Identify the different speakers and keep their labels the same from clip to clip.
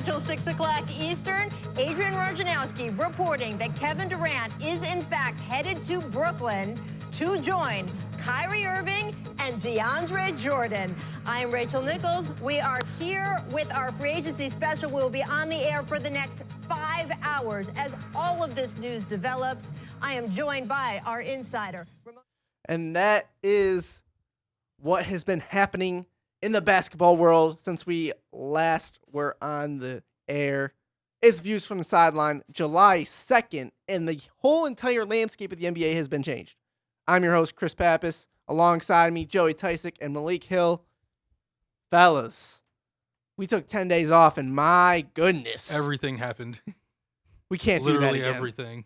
Speaker 1: until 6 o'clock Eastern. Adrian Wojnarowski reporting that Kevin Durant is in fact headed to Brooklyn to join Kyrie Irving and DeAndre Jordan. I'm Rachel Nichols. We are here with our free agency special. We'll be on the air for the next 5 hours as all of this news develops. I am joined by our insider.
Speaker 2: And that is what has been happening in the basketball world since we last were on the air. It's Views from the Sideline, July 2nd, and the whole entire landscape of the NBA has been changed. I'm your host, Chris Pappas. Alongside me, Joey Tysick and Malik Hill. Fellas, we took 10 days off, and my goodness.
Speaker 3: Everything happened.
Speaker 2: We can't do that
Speaker 3: Literally
Speaker 2: again.
Speaker 3: everything.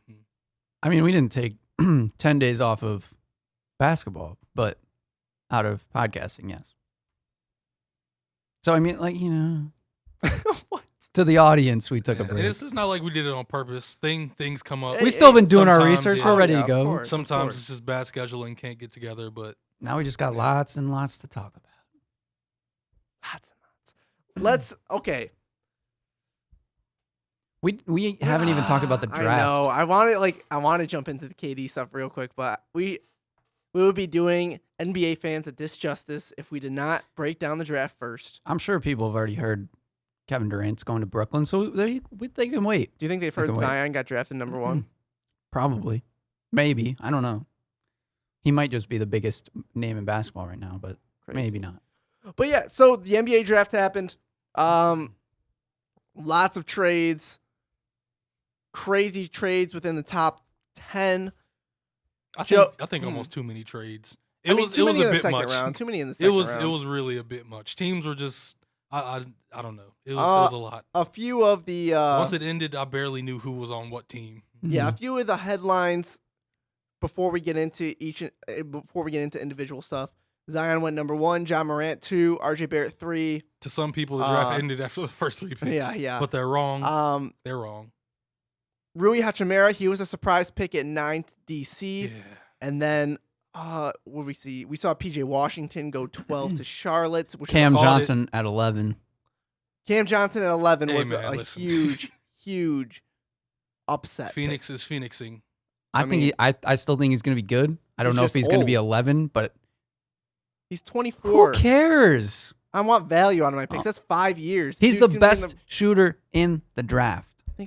Speaker 4: I mean, we didn't take 10 days off of basketball, but out of podcasting, yes. So, I mean, like, you know,
Speaker 2: What?
Speaker 4: to the audience, we took a
Speaker 3: And
Speaker 4: break.
Speaker 3: it's not like we did it on purpose. Things come up.
Speaker 4: We've still been doing our
Speaker 3: sometimes,
Speaker 4: research.
Speaker 3: yeah.
Speaker 4: We're ready
Speaker 2: Yeah,
Speaker 4: to
Speaker 2: of
Speaker 4: go.
Speaker 2: course.
Speaker 3: Sometimes it's just bad scheduling, can't get together, but
Speaker 4: Now we just got lots and lots to talk about.
Speaker 2: Lots and lots. Okay.
Speaker 4: We haven't even talked about the draft.
Speaker 2: I know. I want to jump into the KD stuff real quick, but we would be doing NBA fans a disjustice if we did not break down the draft first.
Speaker 4: I'm sure people have already heard Kevin Durant's going to Brooklyn, so they can wait.
Speaker 2: Do you think they've
Speaker 4: I
Speaker 2: heard
Speaker 4: can wait.
Speaker 2: Zion got drafted number one?
Speaker 4: Probably. Maybe. I don't know. He might just be the biggest name in basketball right now, but
Speaker 2: Crazy.
Speaker 4: maybe not.
Speaker 2: But yeah, so the NBA draft happened. Lots of trades. Crazy trades within the top 10.
Speaker 3: I
Speaker 2: Joe-
Speaker 3: think almost too many trades.
Speaker 2: Too many in
Speaker 3: a
Speaker 2: the
Speaker 3: bit
Speaker 2: second
Speaker 3: much.
Speaker 2: round. Too many in the second round.
Speaker 3: It was really a bit much. Teams were just I don't know. It was a lot.
Speaker 2: A few of the
Speaker 3: Once it ended, I barely knew who was on what team.
Speaker 2: a few of the headlines before we get into individual stuff. Zion went number 1, John Morant 2, RJ Barrett 3.
Speaker 3: To some people, the draft ended after the first 3 picks.
Speaker 2: Yeah.
Speaker 3: But they're wrong. They're wrong.
Speaker 2: Rui Hachimura, he was a surprise pick at 9th DC.
Speaker 3: Yeah.
Speaker 2: And then what did we see? We saw PJ Washington go 12 to Charlotte. Which
Speaker 4: Cam
Speaker 3: called
Speaker 4: Johnson at 11.
Speaker 2: Cam Johnson at 11
Speaker 3: Hey,
Speaker 2: was
Speaker 3: man,
Speaker 2: a
Speaker 3: listen.
Speaker 2: huge upset.
Speaker 3: Phoenix is Phoenixing.
Speaker 4: I
Speaker 2: mean-
Speaker 4: think I still think he's going to be good. I don't
Speaker 2: He's
Speaker 4: know if
Speaker 2: just
Speaker 4: he's going to be
Speaker 2: old.
Speaker 4: 11, but
Speaker 2: He's 24.
Speaker 4: who cares?
Speaker 2: I want value out of my picks.
Speaker 4: Oh.
Speaker 2: That's 5 years.
Speaker 4: He's
Speaker 2: Dude
Speaker 4: the
Speaker 2: can win
Speaker 4: best shooter in the draft.
Speaker 2: I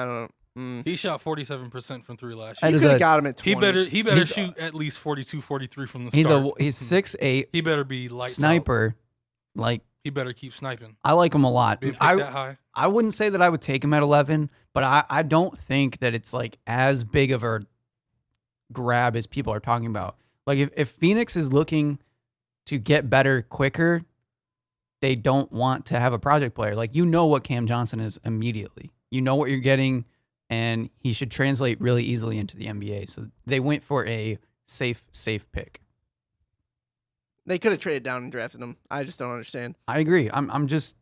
Speaker 2: don't know.
Speaker 3: He shot 47% from 3 last
Speaker 4: That
Speaker 3: year.
Speaker 2: You
Speaker 4: is
Speaker 2: could
Speaker 4: a-
Speaker 2: have got him at 20.
Speaker 3: He better
Speaker 4: He's-
Speaker 3: shoot at least 42, 43 from the
Speaker 4: He's
Speaker 3: start.
Speaker 4: he's 6'8",
Speaker 3: He better be lights out.
Speaker 4: sniper. Like,
Speaker 3: He better keep sniping.
Speaker 4: I like him a lot.
Speaker 3: Being picked that high.
Speaker 4: I wouldn't say that I would take him at 11, but I don't think that it's like as big of a grab as people are talking about. Like if Phoenix is looking to get better quicker, they don't want to have a project player. Like, you know what Cam Johnson is immediately. You know what you're getting, and he should translate really easily into the NBA. So they went for a safe pick.
Speaker 2: They could have traded down and drafted him. I just don't understand.
Speaker 4: I agree. I'm just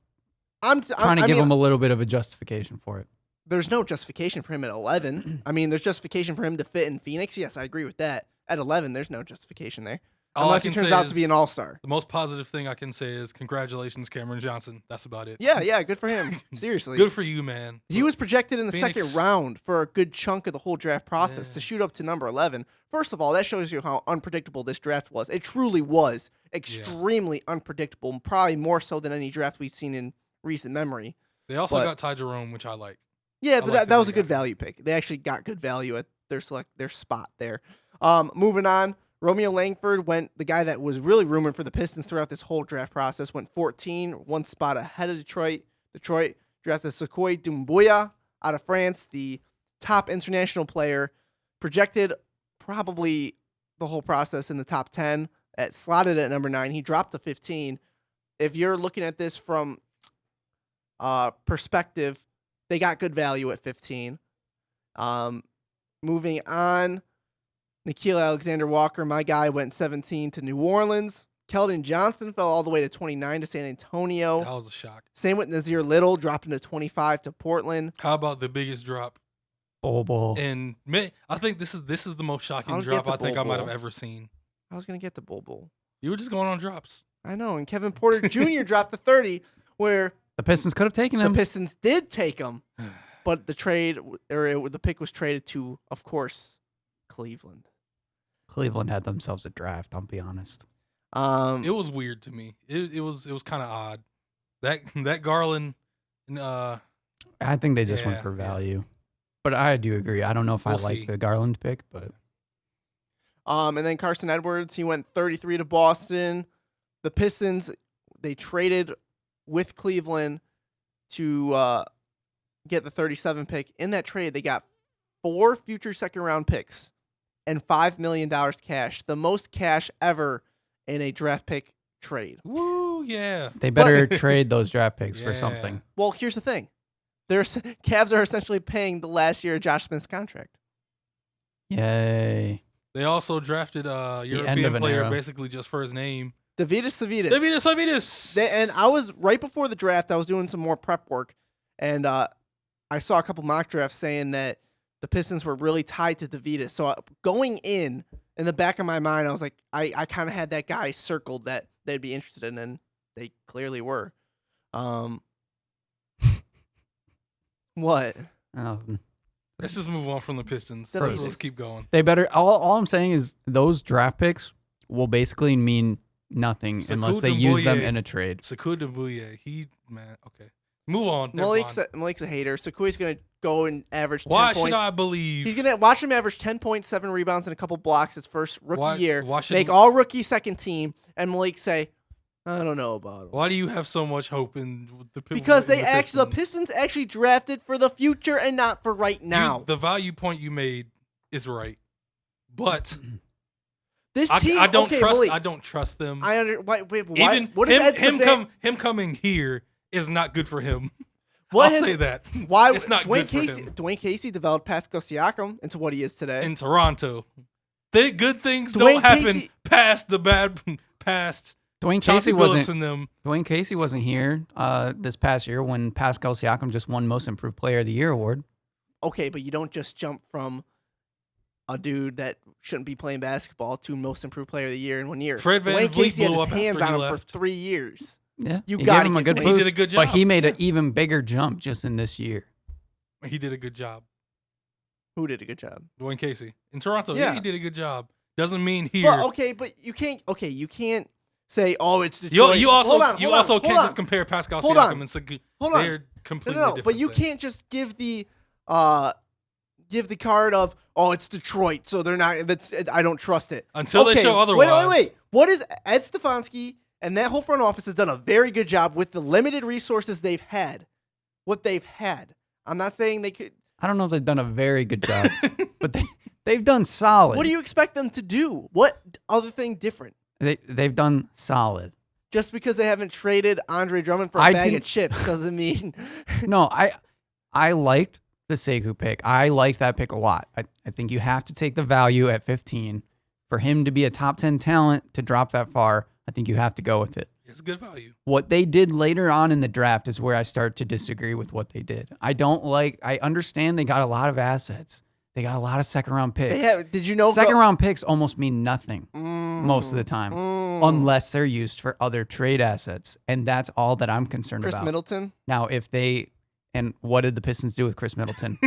Speaker 2: I'm
Speaker 4: trying to give him a little bit of a justification for it.
Speaker 2: There's no justification for him at 11. I mean, there's justification for him to fit in Phoenix. Yes, I agree with that. At 11, there's no justification there.
Speaker 3: All
Speaker 2: Unless
Speaker 3: I
Speaker 2: he
Speaker 3: can
Speaker 2: turns
Speaker 3: say
Speaker 2: out to
Speaker 3: is
Speaker 2: be an all-star.
Speaker 3: The most positive thing I can say is congratulations, Cameron Johnson. That's about it.
Speaker 2: Yeah, good for him. Seriously.
Speaker 3: Good for you, man.
Speaker 2: He was projected in the
Speaker 3: Phoenix-
Speaker 2: second round for a good chunk of the whole draft process
Speaker 3: Yeah.
Speaker 2: to shoot up to number 11. First of all, that shows you how unpredictable this draft was. It truly was extremely unpredictable, probably more so than any draft we've seen in recent memory.
Speaker 3: They also
Speaker 2: But-
Speaker 3: got Ty Jerome, which I like.
Speaker 2: Yeah,
Speaker 3: I
Speaker 2: but
Speaker 3: like
Speaker 2: that
Speaker 3: that
Speaker 2: was
Speaker 3: they
Speaker 2: a good
Speaker 3: got him.
Speaker 2: value pick. They actually got good value at their spot there. Moving on, Romeo Langford went, the guy that was really rumored for the Pistons throughout this whole draft process, went 14, one spot ahead of Detroit. Detroit drafted Sekou Doumbouya out of France, the top international player, projected probably the whole process in the top 10, slotted at number 9. He dropped to 15. If you're looking at this from perspective, they got good value at 15. Moving on, Nickeil Alexander-Walker, my guy, went 17 to New Orleans. Keldon Johnson fell all the way to 29 to San Antonio.
Speaker 3: That was a shock.
Speaker 2: Same with Nazir Little, dropping to 25 to Portland.
Speaker 3: How about the biggest drop?
Speaker 4: Bol.
Speaker 3: And I think this is the most shocking
Speaker 2: I'll
Speaker 3: drop
Speaker 2: get to
Speaker 3: I think I
Speaker 2: Bol
Speaker 3: might have
Speaker 2: Bol.
Speaker 3: ever seen.
Speaker 2: I was going to get to Bol Bol.
Speaker 3: You were just going on drops.
Speaker 2: I know, and Kevin Porter Jr. dropped to 30, where
Speaker 4: The Pistons could have taken him.
Speaker 2: The Pistons did take him, but the pick was traded to, of course, Cleveland.
Speaker 4: Cleveland had themselves a draft. I'll be honest.
Speaker 3: It was weird to me. It was kind of odd. That Garland.
Speaker 4: I think they just went for value, but I do agree. I don't know if I like the Garland pick, but.
Speaker 2: And then Carson Edwards, he went 33 to Boston. The Pistons, they traded with Cleveland to get the 37 pick. In that trade, they got 4 future second-round picks and $5 million cash, the most cash ever in a draft pick trade.
Speaker 3: Woo, yeah.
Speaker 4: They better trade those draft picks for something.
Speaker 2: Well, here's the thing. Cavs are essentially paying the last year of Josh Smith's contract.
Speaker 4: Yay.
Speaker 3: They also drafted a European player basically just for his name.
Speaker 2: Davidas Savitas. And I was, right before the draft, I was doing some more prep work, and I saw a couple mock drafts saying that the Pistons were really tied to Davidas. So going in the back of my mind, I was like, I kind of had that guy circled that they'd be interested in, and they clearly were. What?
Speaker 3: Let's just move on from the Pistons. Let's keep going.
Speaker 4: They better. All I'm saying is those draft picks will basically mean nothing unless they use them in a trade.
Speaker 3: Sekou Doumbouya, okay. Move on.
Speaker 2: Malik's a hater. Sekou's going to go and average 10
Speaker 3: Why
Speaker 2: points.
Speaker 3: should I believe?
Speaker 2: He's going to watch him average 10.7 rebounds and a couple blocks his first rookie year. Make
Speaker 3: we-
Speaker 2: all rookie second team, and Malik say, I don't know about him.
Speaker 3: Why do you have so much hope in the Pistons?
Speaker 2: Because the Pistons actually drafted for the future and not for right now.
Speaker 3: The value point you made is right, but
Speaker 2: this team,
Speaker 3: I don't trust.
Speaker 2: Malik,
Speaker 3: I don't trust them.
Speaker 2: Why?
Speaker 3: Even
Speaker 2: what is
Speaker 3: him coming here is not good for him.
Speaker 2: I'll
Speaker 3: say that.
Speaker 2: Why?
Speaker 3: It's not good for him.
Speaker 2: Dwayne Casey developed Pascal Siakam into what he is today
Speaker 3: in Toronto. Good things don't happen past the bad past.
Speaker 4: Dwayne Casey wasn't here this past year when Pascal Siakam just won Most Improved Player of the Year award.
Speaker 2: Okay, but you don't just jump from a dude that shouldn't be playing basketball to Most Improved Player of the Year in 1 year.
Speaker 3: Fred
Speaker 2: Dwayne Casey had his hands on him
Speaker 3: left.
Speaker 2: for 3 years.
Speaker 4: Yeah,
Speaker 2: you got him
Speaker 4: a good boost.
Speaker 3: He did a good job,
Speaker 4: but he made an even bigger jump just in this year.
Speaker 3: He did a good job.
Speaker 2: Who did a good job?
Speaker 3: Dwayne Casey in Toronto.
Speaker 2: Yeah,
Speaker 3: he did a good job. Doesn't mean here.
Speaker 2: Well, but you can't. Okay, you can't say, "Oh, it's Detroit."
Speaker 3: You also can't just compare Pascal Siakam and Sekou. They're completely different.
Speaker 2: But you can't just give the card of, "Oh, it's Detroit," so they're not. I don't trust it
Speaker 3: until they show otherwise.
Speaker 2: Wait. What is Ed Stefanski and that whole front office has done a very good job with the limited resources they've had. What they've had. I'm not saying they could.
Speaker 4: I don't know if they've done a very good job, but they've done solid.
Speaker 2: What do you expect them to do? What other thing different?
Speaker 4: They've done solid.
Speaker 2: Just because they haven't traded Andre Drummond for a bag of chips doesn't mean.
Speaker 4: No, I liked the Sekou pick. I liked that pick a lot. I think you have to take the value at 15. For him to be a top 10 talent to drop that far, I think you have to go with it.
Speaker 3: It's good value.
Speaker 4: What they did later on in the draft is where I start to disagree with what they did. I understand they got a lot of assets. They got a lot of second-round picks.
Speaker 2: Did you know
Speaker 4: second-round picks almost mean nothing most of the time, unless they're used for other trade assets, and that's all that I'm concerned about.
Speaker 2: Chris Middleton?
Speaker 4: Now, and what did the Pistons do with Chris Middleton?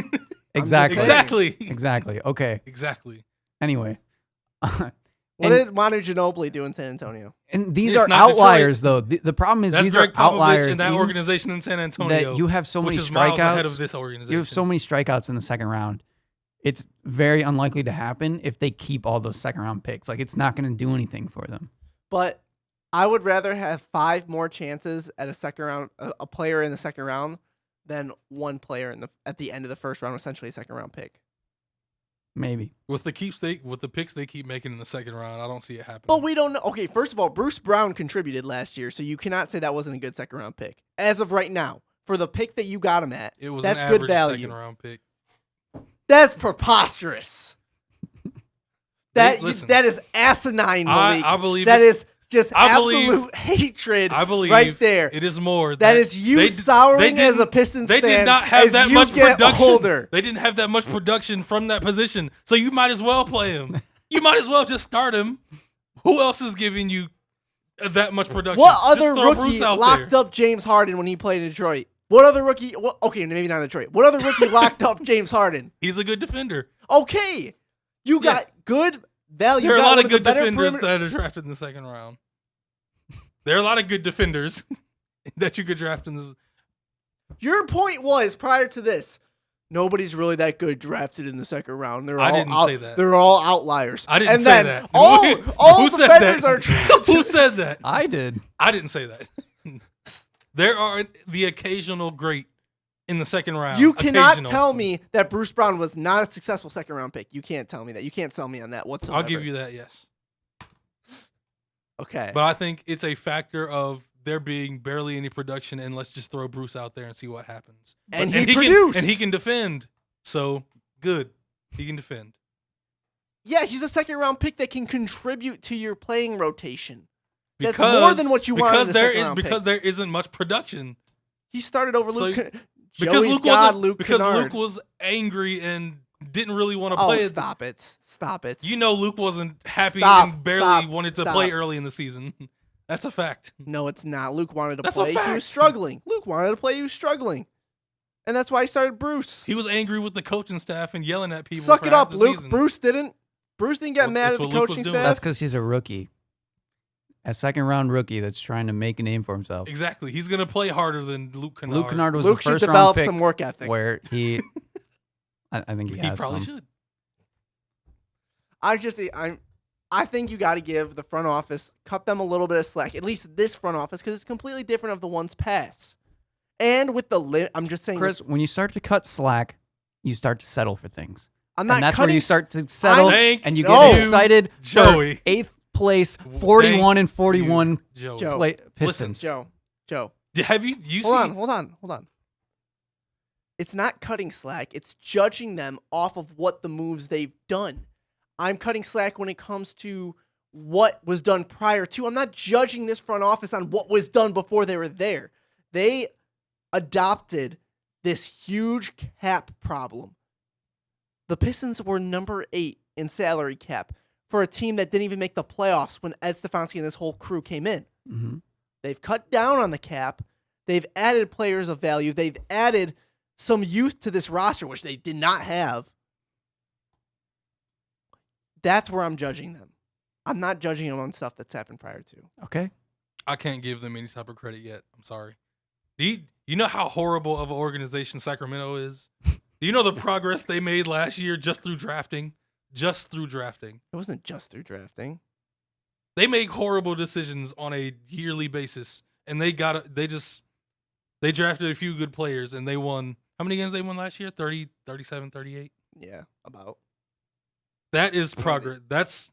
Speaker 4: Exactly. Okay.
Speaker 3: Exactly.
Speaker 4: Anyway.
Speaker 2: What did Manu Ginobili do in San Antonio?
Speaker 4: And these are outliers, though. The problem is these are outliers
Speaker 3: in that organization in San Antonio.
Speaker 4: That you have so many strikeouts.
Speaker 3: Miles ahead of this organization.
Speaker 4: You have so many strikeouts in the second round. It's very unlikely to happen if they keep all those second round picks. Like, it's not going to do anything for them.
Speaker 2: But I would rather have 5 more chances at a second round, a player in the second round, than one player at the end of the first round, essentially a second round pick.
Speaker 4: Maybe.
Speaker 3: With the picks they keep making in the second round, I don't see it happening.
Speaker 2: But we don't know. Okay, first of all, Bruce Brown contributed last year, so you cannot say that wasn't a good second round pick. As of right now, for the pick that you got him at, that's good value.
Speaker 3: Second round pick.
Speaker 2: That's preposterous. That is asinine, Malik.
Speaker 3: I believe
Speaker 2: that is just absolute hatred.
Speaker 3: I believe
Speaker 2: right there.
Speaker 3: It is more.
Speaker 2: That is you souring as a Pistons fan.
Speaker 3: They did not have that much production.
Speaker 2: Older.
Speaker 3: They didn't have that much production from that position, so you might as well play him. You might as well just start him. Who else is giving you that much production.
Speaker 2: What
Speaker 3: Just
Speaker 2: other
Speaker 3: throw
Speaker 2: rookie
Speaker 3: Bruce out
Speaker 2: locked
Speaker 3: there.
Speaker 2: up James Harden when he played in Detroit? What other rookie? Okay, maybe not Detroit. What other rookie locked up James Harden?
Speaker 3: He's a good defender.
Speaker 2: Okay, you got good value.
Speaker 3: There are a lot of good
Speaker 2: better
Speaker 3: defenders
Speaker 2: perimeter-
Speaker 3: that are drafted in the second round. There are a lot of good defenders that you could draft in this.
Speaker 2: Your point was prior to this, nobody's really that good drafted in the second round.
Speaker 3: I didn't say that.
Speaker 2: They're all outliers.
Speaker 3: I didn't
Speaker 2: and
Speaker 3: say
Speaker 2: then
Speaker 3: that.
Speaker 2: All
Speaker 3: Who said
Speaker 2: defenders
Speaker 3: that?
Speaker 2: are drafted.
Speaker 3: Who said that?
Speaker 4: I did.
Speaker 3: I didn't say that. There are the occasional great in the second round.
Speaker 2: You cannot
Speaker 3: Occasional.
Speaker 2: tell me that Bruce Brown was not a successful second round pick. You can't tell me that. You can't sell me on that whatsoever.
Speaker 3: I'll give you that, yes.
Speaker 2: Okay.
Speaker 3: But I think it's a factor of there being barely any production, and let's just throw Bruce out there and see what happens.
Speaker 2: And
Speaker 3: But-
Speaker 2: he produced.
Speaker 3: and he can defend. So good. He can defend.
Speaker 2: Yeah, he's a second round pick that can contribute to your playing rotation. That's more than what you want in a second round
Speaker 3: because
Speaker 2: pick.
Speaker 3: there isn't much production.
Speaker 2: He started over
Speaker 3: So-
Speaker 2: Luke.
Speaker 3: Because
Speaker 2: Joey's
Speaker 3: Luke
Speaker 2: God,
Speaker 3: wasn't
Speaker 2: Luke
Speaker 3: because
Speaker 2: Kennard.
Speaker 3: Luke was angry and didn't really want to
Speaker 2: Oh,
Speaker 3: play it.
Speaker 2: stop it! Stop it!
Speaker 3: You know Luke wasn't happy
Speaker 2: Stop,
Speaker 3: and barely
Speaker 2: stop,
Speaker 3: wanted to
Speaker 2: stop.
Speaker 3: play early in the season. That's a fact.
Speaker 2: No, it's not. Luke wanted to
Speaker 3: That's a
Speaker 2: play. He
Speaker 3: fact.
Speaker 2: was struggling. Luke wanted to play. He was struggling, and that's why he started Bruce.
Speaker 3: He was angry with the coaching staff and yelling at people.
Speaker 2: Suck
Speaker 3: for
Speaker 2: it
Speaker 3: half
Speaker 2: up,
Speaker 3: the
Speaker 2: Luke.
Speaker 3: season.
Speaker 2: Bruce didn't. Bruce didn't get
Speaker 3: Well,
Speaker 2: mad
Speaker 3: that's
Speaker 2: at the
Speaker 3: what Luke was
Speaker 2: coaching
Speaker 3: doing.
Speaker 2: staff.
Speaker 4: That's because he's a rookie. A second round rookie that's trying to make a name for himself.
Speaker 3: Exactly. He's gonna play harder than Luke Kennard.
Speaker 4: Luke Kennard was
Speaker 2: Luke
Speaker 4: the
Speaker 2: should
Speaker 4: first round
Speaker 2: develop
Speaker 4: pick
Speaker 2: some work ethic.
Speaker 4: where he, I think he
Speaker 3: He
Speaker 4: has
Speaker 3: probably
Speaker 4: some.
Speaker 3: should.
Speaker 2: I think you got to give the front office, cut them a little bit of slack. At least this front office, because it's completely different of the ones past. And with the I'm just saying,
Speaker 4: Chris, when you start to cut slack, you start to settle for things.
Speaker 2: I'm not
Speaker 4: And that's
Speaker 2: cutting.
Speaker 4: where you start to settle
Speaker 3: Thank
Speaker 4: and you
Speaker 2: no.
Speaker 4: get excited
Speaker 3: Joey.
Speaker 4: for 8th place, 41 and 41
Speaker 3: Joe.
Speaker 2: Joe.
Speaker 4: Pistons.
Speaker 2: Joe.
Speaker 3: Have you
Speaker 2: Hold on. It's not cutting slack. It's judging them off of what the moves they've done. I'm cutting slack when it comes to what was done prior to. I'm not judging this front office on what was done before they were there. They adopted this huge cap problem. The Pistons were number 8 in salary cap for a team that didn't even make the playoffs when Ed Stefanski and this whole crew came in.
Speaker 4: Mm-hmm.
Speaker 2: They've cut down on the cap. They've added players of value. They've added some youth to this roster, which they did not have. That's where I'm judging them. I'm not judging them on stuff that's happened prior to.
Speaker 4: Okay.
Speaker 3: I can't give them any type of credit yet. I'm sorry. You know how horrible of an organization Sacramento is? Do you know the progress they made last year just through drafting? Just through drafting.
Speaker 2: It wasn't just through drafting.
Speaker 3: They make horrible decisions on a yearly basis, and they drafted a few good players, and they won. How many games they won last year? 30, 37, 38?
Speaker 2: Yeah, about.
Speaker 3: That is progress. That's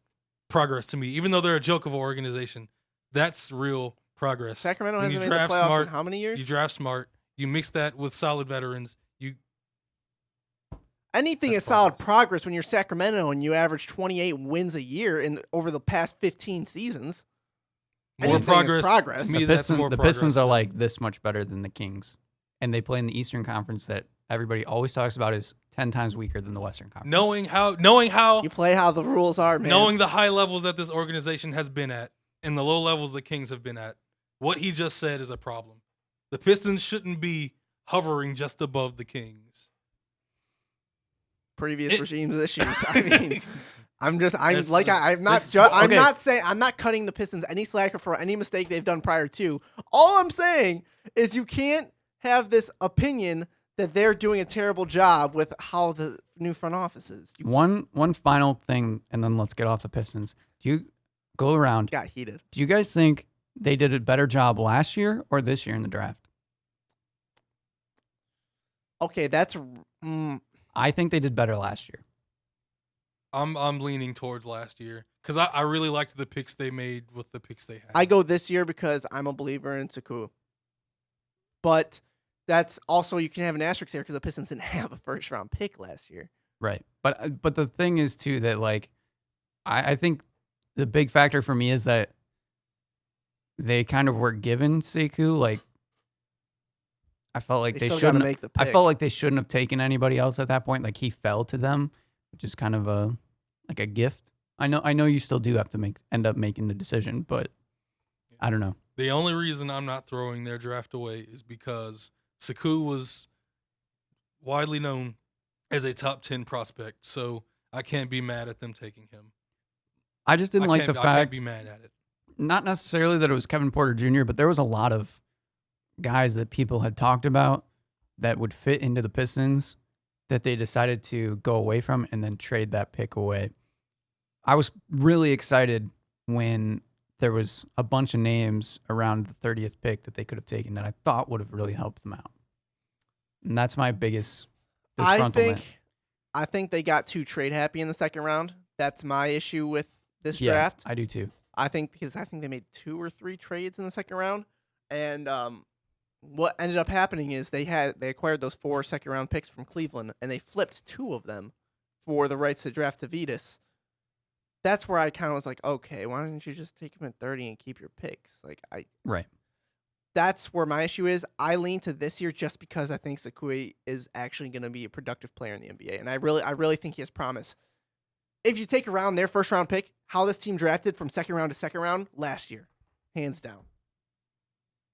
Speaker 3: progress to me. Even though they're a joke of an organization, that's real progress.
Speaker 2: Sacramento
Speaker 3: When
Speaker 2: hasn't
Speaker 3: you
Speaker 2: made the
Speaker 3: draft
Speaker 2: playoffs
Speaker 3: smart,
Speaker 2: in how many years?
Speaker 3: You draft smart. You mix that with solid veterans.
Speaker 2: Anything
Speaker 3: That's
Speaker 2: is solid progress when you're Sacramento and you average 28 wins a year over the past 15 seasons.
Speaker 3: More
Speaker 2: Anything is
Speaker 3: progress.
Speaker 2: progress.
Speaker 3: To me,
Speaker 4: The
Speaker 3: that's
Speaker 4: Pistons,
Speaker 3: more
Speaker 4: the
Speaker 3: progress.
Speaker 4: Pistons are like this much better than the Kings. And they play in the Eastern Conference that everybody always talks about is 10 times weaker than the Western Conference.
Speaker 3: knowing how
Speaker 2: You play how the rules are, man.
Speaker 3: knowing the high levels that this organization has been at and the low levels the Kings have been at, what he just said is a problem. The Pistons shouldn't be hovering just above the Kings.
Speaker 2: previous regimes' issues. I mean, I'm not cutting the Pistons any slack for any mistake they've done prior to. All I'm saying is you can't have this opinion that they're doing a terrible job with how the new front office is. You
Speaker 4: One final thing, and then let's get off the Pistons. Do you go around?
Speaker 2: got heated.
Speaker 4: Do you guys think they did a better job last year or this year in the draft?
Speaker 2: Okay, that's
Speaker 4: I think they did better last year.
Speaker 3: I'm leaning towards last year because I really liked the picks they made with the picks they had.
Speaker 2: I go this year because I'm a believer in Saku. But that's also, you can have an asterisk there because the Pistons didn't have a first round pick last year.
Speaker 4: Right. But the thing is too that like I think the big factor for me is that they kind of were given Sekou. Like I felt like they
Speaker 2: still gotta
Speaker 4: shouldn't
Speaker 2: make the
Speaker 4: I
Speaker 2: pick.
Speaker 4: felt like they shouldn't have taken anybody else at that point. Like he fell to them, which is kind of a gift. I know you still do have to end up making the decision, but I don't know.
Speaker 3: The only reason I'm not throwing their draft away is because Saku was widely known as a top 10 prospect, so I can't be mad at them taking him.
Speaker 4: I just didn't like the
Speaker 3: I can't
Speaker 4: fact,
Speaker 3: be mad at it.
Speaker 4: not necessarily that it was Kevin Porter Jr., but there was a lot of guys that people had talked about that would fit into the Pistons that they decided to go away from and then trade that pick away. I was really excited when there was a bunch of names around the 30th pick that they could have taken that I thought would have really helped them out. And that's my biggest disgruntlement.
Speaker 2: I think they got too trade happy in the second round. That's my issue with this
Speaker 4: Yeah,
Speaker 2: draft.
Speaker 4: I do too.
Speaker 2: I think they made 2 or 3 trades in the second round, and what ended up happening is they acquired those 4 second round picks from Cleveland, and they flipped 2 of them for the rights to draft Tavitas. That's where I kind of was like, okay, why don't you just take him at 30 and keep your picks?
Speaker 4: Right.
Speaker 2: That's where my issue is. I lean to this year just because I think Sakui is actually going to be a productive player in the NBA, and I really think he has promise. If you take around their first round pick, how this team drafted from second round to second round last year, hands down.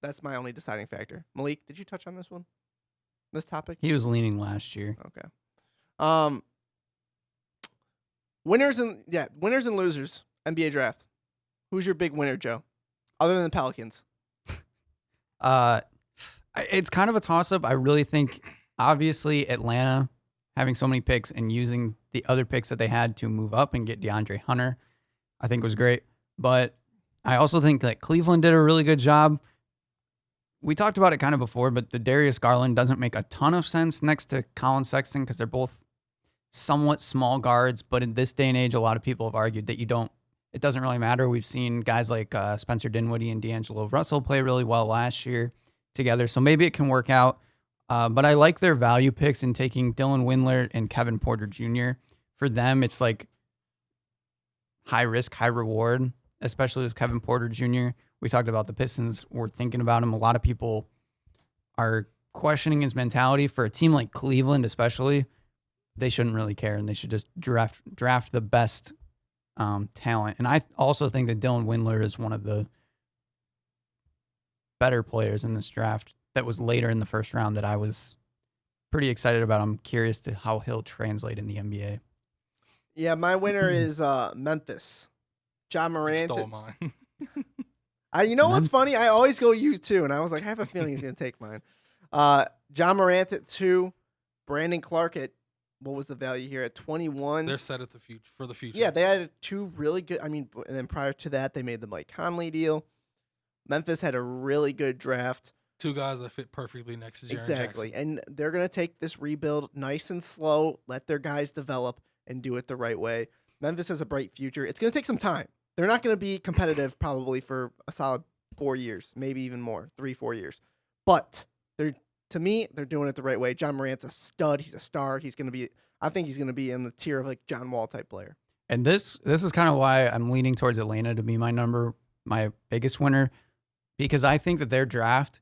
Speaker 2: That's my only deciding factor. Malik, did you touch on this one? This topic?
Speaker 4: He was leaning last year.
Speaker 2: Okay. Winners and losers, NBA draft. Who's your big winner, Joe? Other than the Pelicans.
Speaker 4: It's kind of a toss-up. I really think, obviously, Atlanta having so many picks and using the other picks that they had to move up and get DeAndre Hunter, I think was great. But I also think that Cleveland did a really good job. We talked about it kind of before, but the Darius Garland doesn't make a ton of sense next to Colin Sexton because they're both somewhat small guards. But in this day and age, a lot of people have argued that it doesn't really matter. We've seen guys like Spencer Dinwiddie and D'Angelo Russell play really well last year together. So maybe it can work out. But I like their value picks in taking Dylan Windler and Kevin Porter Jr. For them, it's like high risk, high reward, especially with Kevin Porter Jr. We talked about the Pistons were thinking about him. A lot of people are questioning his mentality. For a team like Cleveland especially, they shouldn't really care, and they should just draft the best talent. And I also think that Dylan Windler is one of the better players in this draft that was later in the first round that I was pretty excited about. I'm curious to how he'll translate in the NBA.
Speaker 2: Yeah, my winner is Memphis. John Morant.
Speaker 3: Stole mine.
Speaker 2: You know what's funny? I always go you too, and I was like, I have a feeling he's going to take mine. John Morant at 2, Brandon Clark at, what was the value here, at 21.
Speaker 3: They're set for the future.
Speaker 2: Yeah, they had 2 really good, and then prior to that, they made the Mike Conley deal. Memphis had a really good draft.
Speaker 3: 2 guys that fit perfectly next to Jaren
Speaker 2: Exactly.
Speaker 3: Jackson.
Speaker 2: And they're going to take this rebuild nice and slow, let their guys develop, and do it the right way. Memphis has a bright future. It's going to take some time. They're not going to be competitive probably for a solid 4 years, maybe even more, 3-4 years. But to me, they're doing it the right way. John Morant's a stud. He's a star. I think he's going to be in the tier of like John Wall type player.
Speaker 4: And this is kind of why I'm leaning towards Atlanta to be my biggest winner, because I think that their draft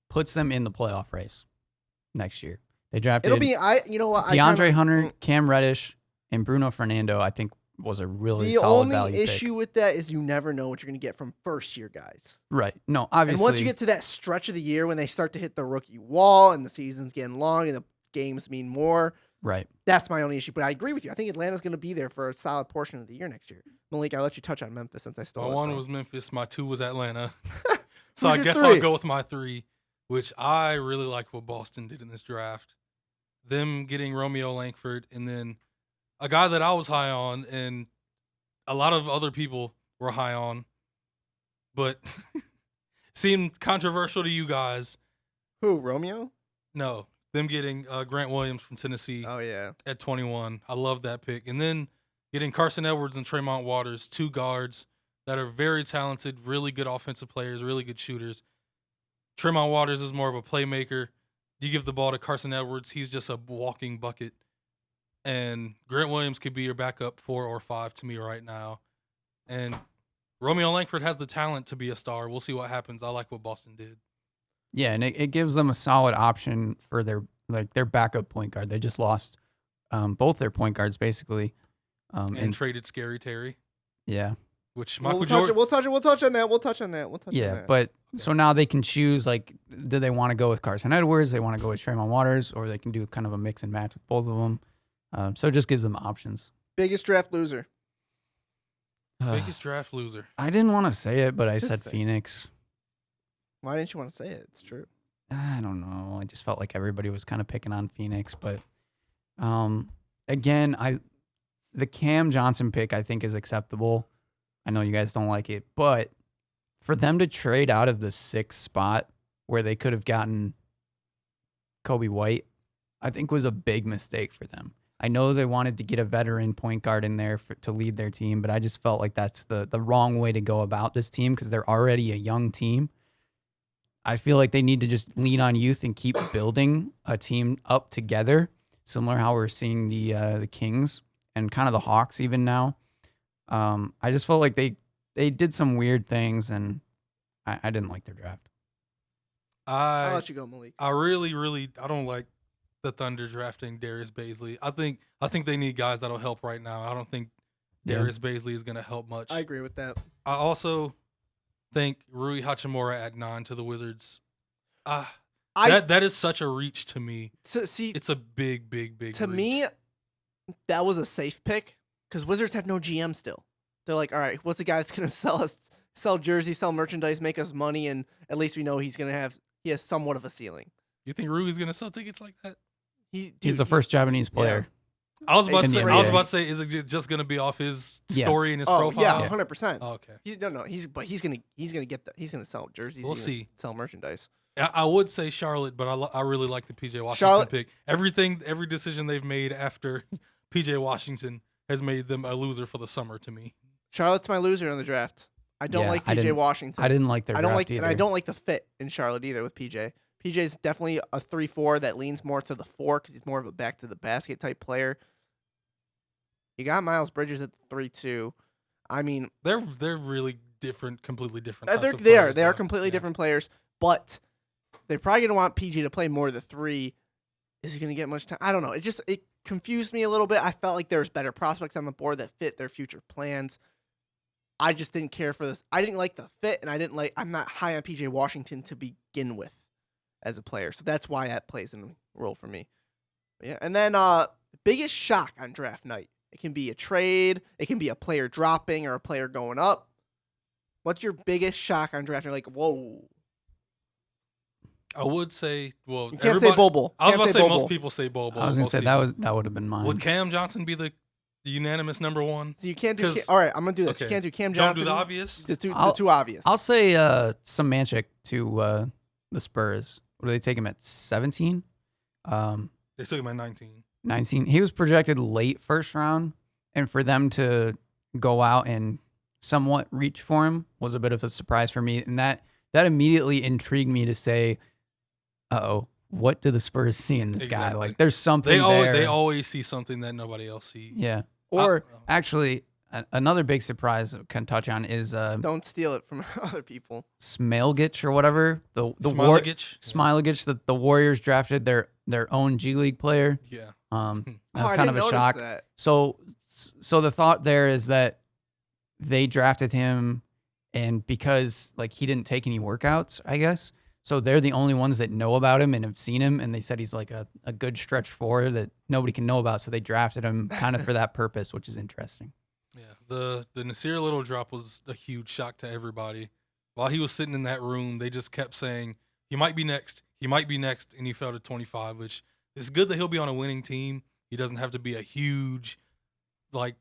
Speaker 4: puts them in the playoff race next year. They drafted DeAndre Hunter, Cam Reddish, and Bruno Fernando. I think was a really solid value pick.
Speaker 2: The only issue with that is you never know what you're going to get from first-year guys.
Speaker 4: Right. No, obviously.
Speaker 2: And once you get to that stretch of the year when they start to hit the rookie wall and the season's getting long and the games mean more,
Speaker 4: right.
Speaker 2: That's my only issue. But I agree with you. I think Atlanta's going to be there for a solid portion of the year next year. Malik, I'll let you touch on Memphis since I stole it.
Speaker 3: My 1 was Memphis. My 2 was Atlanta. So
Speaker 2: Who's
Speaker 3: I guess
Speaker 2: your
Speaker 3: I'll
Speaker 2: 3?
Speaker 3: go with my 3, which I really like what Boston did in this draft. Them getting Romeo Langford, and then a guy that I was high on and a lot of other people were high on, but seemed controversial to you guys.
Speaker 2: Who, Romeo?
Speaker 3: No, them getting Grant Williams from Tennessee.
Speaker 2: Oh, yeah.
Speaker 3: At 21. I love that pick. And then getting Carson Edwards and Tremont Waters, 2 guards that are very talented, really good offensive players, really good shooters. Tremont Waters is more of a playmaker. You give the ball to Carson Edwards, he's just a walking bucket. And Grant Williams could be your backup 4 or 5 to me right now. And Romeo Langford has the talent to be a star. We'll see what happens. I like what Boston did.
Speaker 4: Yeah, and it gives them a solid option for their backup point guard. They just lost both their point guards basically.
Speaker 3: And traded Scary Terry.
Speaker 4: Yeah.
Speaker 3: which
Speaker 2: We'll
Speaker 3: Michael
Speaker 2: touch
Speaker 3: Jordan.
Speaker 2: it. We'll touch on that. We'll touch on that.
Speaker 4: Yeah, but so now they can choose, like, do they want to go with Carson Edwards? They want to go with Tremont Waters, or they can do kind of a mix and match with both of them. So it just gives them options.
Speaker 2: Biggest draft loser.
Speaker 3: Biggest draft loser.
Speaker 4: I didn't want to say it, but I
Speaker 2: Just
Speaker 4: said
Speaker 2: say it.
Speaker 4: Phoenix.
Speaker 2: Why didn't you want to say it? It's true.
Speaker 4: I don't know. I just felt like everybody was kind of picking on Phoenix, but again, the Cam Johnson pick I think is acceptable. I know you guys don't like it, but for them to trade out of the 6th spot where they could have gotten Kobe White, I think was a big mistake for them. I know they wanted to get a veteran point guard in there to lead their team, but I just felt like that's the wrong way to go about this team because they're already a young team. I feel like they need to just lean on youth and keep building a team up together, similar how we're seeing the Kings and kind of the Hawks even now. I just felt like they did some weird things, and I didn't like their draft.
Speaker 2: I'll let you go, Malik.
Speaker 3: I really I don't like the Thunder drafting Darius Baisley. I think they need guys that'll help right now. I don't think Darius Baisley is going to help much.
Speaker 2: I agree with that.
Speaker 3: I also think Rui Hachimura at 9 to the Wizards. That is such a reach to me.
Speaker 2: See,
Speaker 3: It's a big
Speaker 2: to
Speaker 3: reach.
Speaker 2: me, that was a safe pick because Wizards have no GM still. They're like, all right, what's the guy that's going to sell jerseys, sell merchandise, make us money, and at least we know he has somewhat of a ceiling.
Speaker 3: You think Rui's going to sell tickets like that?
Speaker 4: He's the first Japanese player.
Speaker 3: I was about to
Speaker 2: In the
Speaker 3: say.
Speaker 2: NBA.
Speaker 3: I was about to say, is it just going to be off his story and his profile?
Speaker 2: Yeah, 100%.
Speaker 3: Oh, okay.
Speaker 2: He's gonna sell jerseys.
Speaker 3: We'll
Speaker 2: he's gonna
Speaker 3: see.
Speaker 2: Sell merchandise.
Speaker 3: I would say Charlotte, but I really like the PJ Washington
Speaker 2: Charlotte-
Speaker 3: pick. Every decision they've made after PJ Washington has made them a loser for the summer to me.
Speaker 2: Charlotte's my loser in the draft. I don't
Speaker 4: Yeah,
Speaker 2: like
Speaker 4: I
Speaker 2: PJ
Speaker 4: didn't-
Speaker 2: Washington.
Speaker 4: I didn't like their
Speaker 2: I don't
Speaker 4: draft
Speaker 2: like,
Speaker 4: either.
Speaker 2: and I don't like the fit in Charlotte either with PJ. PJ's definitely a 3-4 that leans more to the 4 because he's more of a back to the basket type player. You got Miles Bridges at the 3-2. I mean,
Speaker 3: They're really different, completely different. Types of
Speaker 2: they are
Speaker 3: players, though.
Speaker 2: completely
Speaker 3: Yeah.
Speaker 2: different players, but they're probably gonna want PJ to play more of the 3. Is he gonna get much time? I don't know. It confused me a little bit. I felt like there was better prospects on the board that fit their future plans. I just didn't care for this. I didn't like the fit, and I'm not high on PJ Washington to begin with as a player. So that's why that plays a role for me. But yeah, and then biggest shock on draft night. It can be a trade, it can be a player dropping or a player going up. What's your biggest shock on draft night? Like, whoa.
Speaker 3: I would say, well,
Speaker 2: You can't say Bobo.
Speaker 3: I was
Speaker 2: Can't
Speaker 3: about to say
Speaker 2: Bobo.
Speaker 3: most people say Bobo.
Speaker 4: I was gonna
Speaker 3: Most
Speaker 4: say
Speaker 3: people.
Speaker 4: that would have been mine.
Speaker 3: Would Cam Johnson be the unanimous number 1?
Speaker 2: So you can't do.
Speaker 3: 'Cause-
Speaker 2: All right, I'm gonna do this. You
Speaker 3: okay.
Speaker 2: can't do Cam
Speaker 3: Don't
Speaker 2: Johnson.
Speaker 3: do the obvious.
Speaker 2: The two obvious.
Speaker 4: I'll say Samancic to the Spurs. What do they take him at 17?
Speaker 3: They took him at 19.
Speaker 4: 19. He was projected late first round, and for them to go out and somewhat reach for him was a bit of a surprise for me, and that immediately intrigued me to say, what do the Spurs see in this guy?
Speaker 3: Exactly.
Speaker 4: Like, there's something
Speaker 3: They
Speaker 4: there.
Speaker 3: always see something that nobody else sees.
Speaker 4: Yeah. Or actually, another big surprise I can touch on is
Speaker 2: Don't steal it from other people.
Speaker 4: Smailgich or whatever. The
Speaker 3: Smilegic?
Speaker 4: Smilegic, the Warriors drafted their own G League player.
Speaker 3: Yeah.
Speaker 4: That
Speaker 2: Oh,
Speaker 4: was
Speaker 2: I
Speaker 4: kind of
Speaker 2: didn't
Speaker 4: a
Speaker 2: notice
Speaker 4: shock.
Speaker 2: that.
Speaker 4: So the thought there is that they drafted him, and because like he didn't take any workouts, I guess. So they're the only ones that know about him and have seen him, and they said he's like a good stretch four that nobody can know about. So they drafted him kind of for that purpose, which is interesting.
Speaker 3: Yeah. The Nasir Little drop was a huge shock to everybody. While he was sitting in that room, they just kept saying, he might be next. He might be next. And he fell to 25, which is good that he'll be on a winning team. He doesn't have to be a huge, like,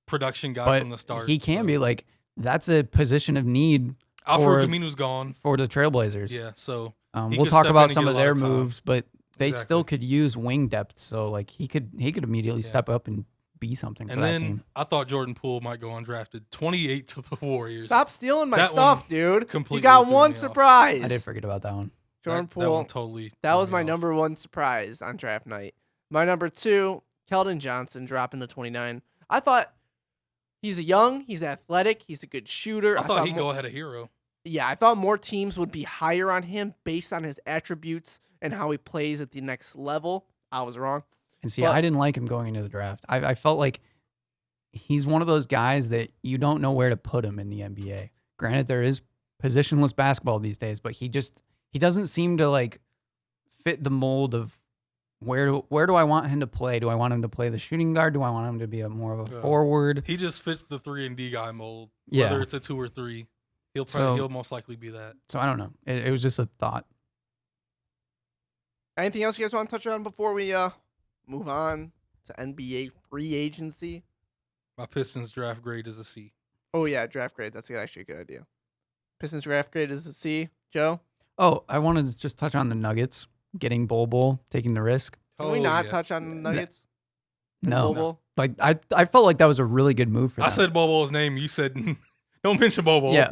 Speaker 3: production guy
Speaker 4: But
Speaker 3: from the start.
Speaker 4: he can
Speaker 3: so.
Speaker 4: be like, that's a position of need
Speaker 3: Alfred Camino's gone.
Speaker 4: for the Trailblazers.
Speaker 3: Yeah, so
Speaker 4: We'll
Speaker 3: he could
Speaker 4: talk
Speaker 3: step
Speaker 4: about
Speaker 3: in and
Speaker 4: some
Speaker 3: get
Speaker 4: of
Speaker 3: a lot
Speaker 4: their
Speaker 3: of time.
Speaker 4: moves, but they still
Speaker 3: Exactly.
Speaker 4: could use wing depth. So like he could immediately step up and be something for
Speaker 3: And
Speaker 4: that
Speaker 3: then
Speaker 4: team.
Speaker 3: I thought Jordan Poole might go undrafted. 28 to the Warriors.
Speaker 2: Stop stealing my
Speaker 3: That
Speaker 2: stuff,
Speaker 3: one
Speaker 2: dude. You
Speaker 3: completely
Speaker 2: got
Speaker 3: threw
Speaker 2: one
Speaker 3: me off.
Speaker 2: surprise.
Speaker 4: I did forget about that one.
Speaker 2: Jordan
Speaker 3: That
Speaker 2: Poole.
Speaker 3: one totally.
Speaker 2: That
Speaker 3: threw
Speaker 2: was
Speaker 3: me
Speaker 2: my
Speaker 3: off.
Speaker 2: number one surprise on draft night. My number 2, Keldon Johnson, dropping to 29. I thought he's he's athletic, he's a good shooter.
Speaker 3: I thought he'd
Speaker 2: more,
Speaker 3: go ahead of Hero.
Speaker 2: Yeah, I thought more teams would be higher on him based on his attributes and how he plays at the next level. I was wrong.
Speaker 4: And see,
Speaker 2: But-
Speaker 4: I didn't like him going into the draft. I felt like he's one of those guys that you don't know where to put him in the NBA. Granted, there is positionless basketball these days, but he doesn't seem to like fit the mold of where do I want him to play? Do I want him to play the shooting guard? Do I want him to be more of a forward?
Speaker 3: He just fits the 3-and-D guy mold.
Speaker 4: Yeah.
Speaker 3: Whether it's a 2 or 3, he'll most likely be that.
Speaker 4: So I don't know. It was just a thought.
Speaker 2: Anything else you guys want to touch on before we move on to NBA free agency?
Speaker 3: My Pistons draft grade is a C.
Speaker 2: Oh yeah, draft grade. That's actually a good idea. Pistons draft grade is a C. Joe?
Speaker 4: Oh, I wanted to just touch on the Nuggets getting Bol, taking the risk.
Speaker 2: Can we not touch on the Nuggets?
Speaker 4: No.
Speaker 2: Bol?
Speaker 4: Like I felt like that was a really good move for them.
Speaker 3: I said Bobo's name. You said don't mention Bobo.
Speaker 4: Yeah.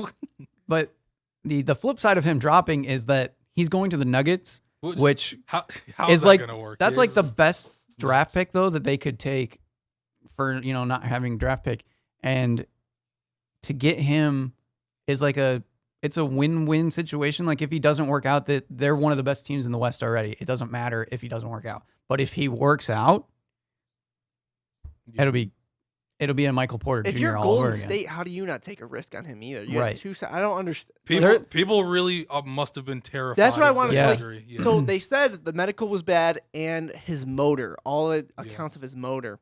Speaker 4: But the flip side of him dropping is that he's going to the Nuggets, which
Speaker 3: how
Speaker 4: is
Speaker 3: is
Speaker 4: like
Speaker 3: that gonna work?
Speaker 4: that's like the best draft pick though that they could take for not having draft pick, and to get him is like it's a win-win situation. Like if he doesn't work out, that they're one of the best teams in the West already. It doesn't matter if he doesn't work out, but if he works out, it'll be a Michael Porter Jr.
Speaker 2: If you're
Speaker 4: all over
Speaker 2: Golden
Speaker 4: again.
Speaker 2: State, how do you not take a risk on him either? You
Speaker 4: Right.
Speaker 2: have two. I don't understand.
Speaker 3: People really must have been terrified.
Speaker 2: That's what I
Speaker 3: of
Speaker 2: wanted
Speaker 3: the
Speaker 2: to say.
Speaker 3: injury. Yeah.
Speaker 2: So they said the medical was bad and his motor, all the accounts of his motor.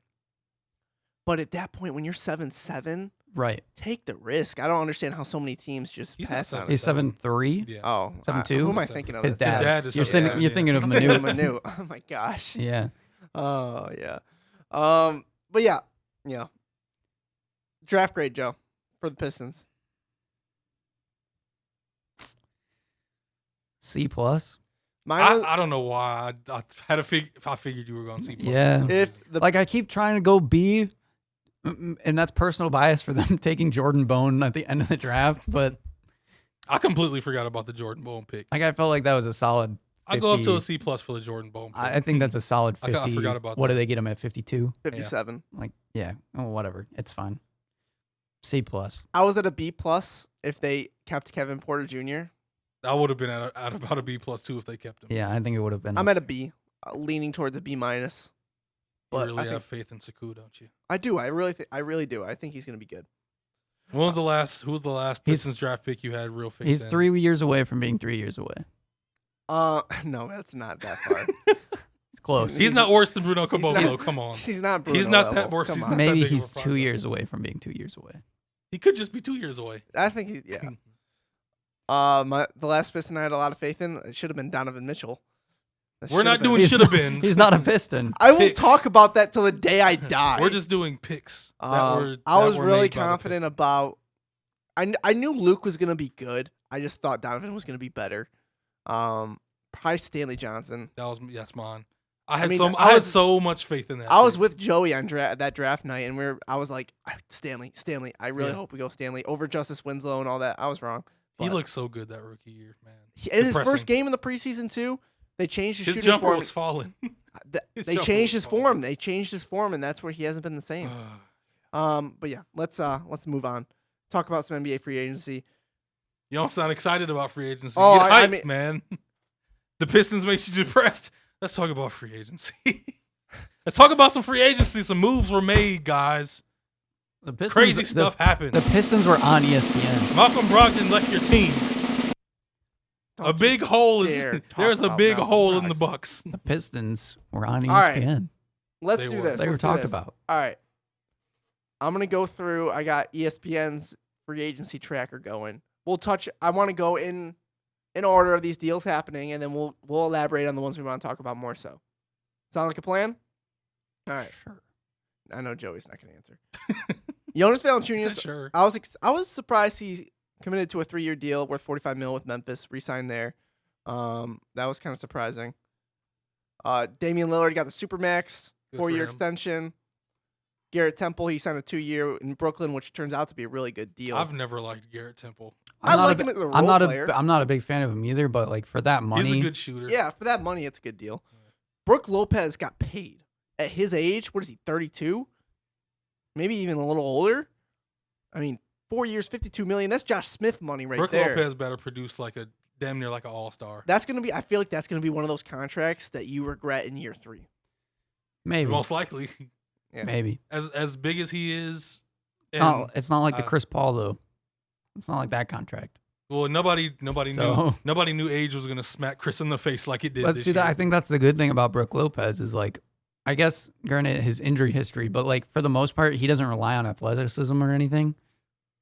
Speaker 2: But at that point, when you're 7'7",
Speaker 4: Right.
Speaker 2: take the risk. I don't understand how so many teams just
Speaker 3: He's
Speaker 2: pass
Speaker 3: not
Speaker 2: on
Speaker 4: He's
Speaker 2: it.
Speaker 4: 7'3".
Speaker 3: Yeah.
Speaker 2: Oh,
Speaker 4: 7'2"?
Speaker 2: Who am I thinking of?
Speaker 4: His
Speaker 2: That's-
Speaker 3: His
Speaker 4: dad.
Speaker 3: dad is
Speaker 4: You're
Speaker 3: 7'7",
Speaker 4: you're thinking of
Speaker 2: I'm thinking of
Speaker 4: Manu.
Speaker 2: Manu. Oh my gosh.
Speaker 4: Yeah.
Speaker 2: Oh yeah. But yeah. Draft grade, Joe, for the Pistons.
Speaker 4: C+.
Speaker 2: Mine was,
Speaker 3: I don't know why. I had I figured you were going to see.
Speaker 4: Yeah.
Speaker 2: if the
Speaker 4: Like I keep trying to go B, and that's personal bias for them taking Jordan Bone at the end of the draft, but
Speaker 3: I completely forgot about the Jordan Bone pick.
Speaker 4: like I felt like that was a solid 50.
Speaker 3: I go up to a C+ for the Jordan Bone pick.
Speaker 4: I think that's a solid
Speaker 3: I
Speaker 4: 50.
Speaker 3: forgot about
Speaker 4: what
Speaker 3: that.
Speaker 4: do they get him at 52?
Speaker 2: 57.
Speaker 4: Like, yeah, oh, whatever. It's fine. C+.
Speaker 2: I was at a B+ if they kept Kevin Porter Jr.
Speaker 3: I would have been at about a B+ too if they kept him.
Speaker 4: Yeah, I think it would have been.
Speaker 2: I'm at a B, leaning towards a B-.
Speaker 3: You
Speaker 2: But
Speaker 3: really
Speaker 2: I think
Speaker 3: have faith in Saku, don't you?
Speaker 2: I do. I really do. I think he's gonna be good.
Speaker 3: Who was the last Pistons draft pick you had real faith
Speaker 4: He's
Speaker 3: in?
Speaker 4: 3 years away from being 3 years away.
Speaker 2: No, that's not that far.
Speaker 4: It's close.
Speaker 3: He's not worse than Bruno
Speaker 2: not-
Speaker 3: Caboclo. Come on.
Speaker 2: He's not. Bruno
Speaker 3: He's not
Speaker 2: level.
Speaker 3: that worse.
Speaker 2: Come
Speaker 3: He's
Speaker 2: on.
Speaker 3: not-
Speaker 4: Maybe
Speaker 3: that big of a
Speaker 4: he's 2
Speaker 3: process.
Speaker 4: years away from being 2 years away.
Speaker 3: He could just be 2 years away.
Speaker 2: I think he. Yeah. The last Piston I had a lot of faith in. It should have been Donovan Mitchell. That
Speaker 3: We're not
Speaker 2: should've been-
Speaker 3: doing
Speaker 4: He's
Speaker 3: should have
Speaker 4: not-
Speaker 3: beens.
Speaker 4: He's not a Piston.
Speaker 2: I will
Speaker 3: picks.
Speaker 2: talk about that till the day I die.
Speaker 3: We're just doing picks.
Speaker 2: I was really confident about. I knew Luke was gonna be good. I just thought Donovan was gonna be better. Probably Stanley Johnson.
Speaker 3: That's mine. I had
Speaker 2: mean,
Speaker 3: I had so much faith in that.
Speaker 2: I was
Speaker 3: pick.
Speaker 2: with Joey on that draft night, and I was like, Stanley. I really
Speaker 3: Yeah.
Speaker 2: hope we go Stanley over Justice Winslow and all that. I was wrong.
Speaker 3: He
Speaker 2: But
Speaker 3: looked so good that rookie year, man.
Speaker 2: in his
Speaker 3: Depressing.
Speaker 2: first game in the preseason too. They changed his
Speaker 3: His
Speaker 2: shooting
Speaker 3: jumper
Speaker 2: form.
Speaker 3: was falling. his
Speaker 2: They
Speaker 3: jumper
Speaker 2: changed
Speaker 3: was
Speaker 2: his
Speaker 3: falling.
Speaker 2: form. They changed his form, and that's where he hasn't been the same. But yeah, let's move on. Talk about some NBA free agency.
Speaker 3: You don't sound excited about free agency.
Speaker 2: Oh,
Speaker 3: Get
Speaker 2: I
Speaker 3: hyped,
Speaker 2: mean-
Speaker 3: man. The Pistons makes you depressed. Let's talk about free agency. Let's talk about some free agency. Some moves were made, guys.
Speaker 4: The Pistons,
Speaker 3: Crazy stuff happened.
Speaker 4: The Pistons were on ESPN.
Speaker 3: Malcolm Brogdon left your team.
Speaker 2: Don't
Speaker 3: A big hole
Speaker 2: dare
Speaker 3: is
Speaker 2: talk
Speaker 3: there's a
Speaker 2: about
Speaker 3: big
Speaker 2: Malcolm
Speaker 3: hole in
Speaker 2: Brogdon.
Speaker 3: the Bucks.
Speaker 4: The Pistons were on
Speaker 2: All right.
Speaker 4: ESPN.
Speaker 2: Let's
Speaker 3: They
Speaker 2: do
Speaker 3: were.
Speaker 2: this.
Speaker 4: They were
Speaker 2: Let's do
Speaker 4: talked
Speaker 2: this.
Speaker 4: about.
Speaker 2: All right. I'm gonna go through. I got ESPN's free agency tracker going. I want to go in order of these deals happening, and then we'll elaborate on the ones we want to talk about more. So, sound like a plan? All right.
Speaker 4: Sure.
Speaker 2: I know Joey's not gonna answer. Jonas
Speaker 3: Said
Speaker 2: Valanciunas.
Speaker 3: sure.
Speaker 2: I was surprised he committed to a 3-year deal worth $45 million with Memphis. Re-signed there. That was kind of surprising. Damian Lillard got the Supermax
Speaker 3: Good for
Speaker 2: 4-year
Speaker 3: him.
Speaker 2: extension. Garrett Temple, he signed a 2-year in Brooklyn, which turns out to be a really good deal.
Speaker 3: I've never liked Garrett Temple.
Speaker 2: I
Speaker 4: I'm not
Speaker 2: like
Speaker 4: a
Speaker 2: him as a
Speaker 4: I'm
Speaker 2: role
Speaker 4: not
Speaker 2: player.
Speaker 4: I'm not a big fan of him either, but like for that money,
Speaker 3: He's a good shooter.
Speaker 2: Yeah, for that money, it's a good deal. Brooke Lopez got paid at his age. What is he? 32? Maybe even a little older. I mean, 4 years, $52 million. That's Josh Smith money right
Speaker 3: Brooke
Speaker 2: there.
Speaker 3: Lopez better produce like a damn near like an all-star.
Speaker 2: That's gonna be. I feel like that's gonna be one of those contracts that you regret in year 3.
Speaker 4: maybe.
Speaker 3: Most likely.
Speaker 2: Yeah.
Speaker 4: Maybe.
Speaker 3: As big as he is. And,
Speaker 4: It's not like the Chris Paul though. It's not like that contract.
Speaker 3: Well, nobody knew age was gonna smack Chris in the face like it did.
Speaker 4: But
Speaker 3: this
Speaker 4: see,
Speaker 3: year.
Speaker 4: I think that's the good thing about Brook Lopez is like, I guess granted his injury history, but like for the most part, he doesn't rely on athleticism or anything.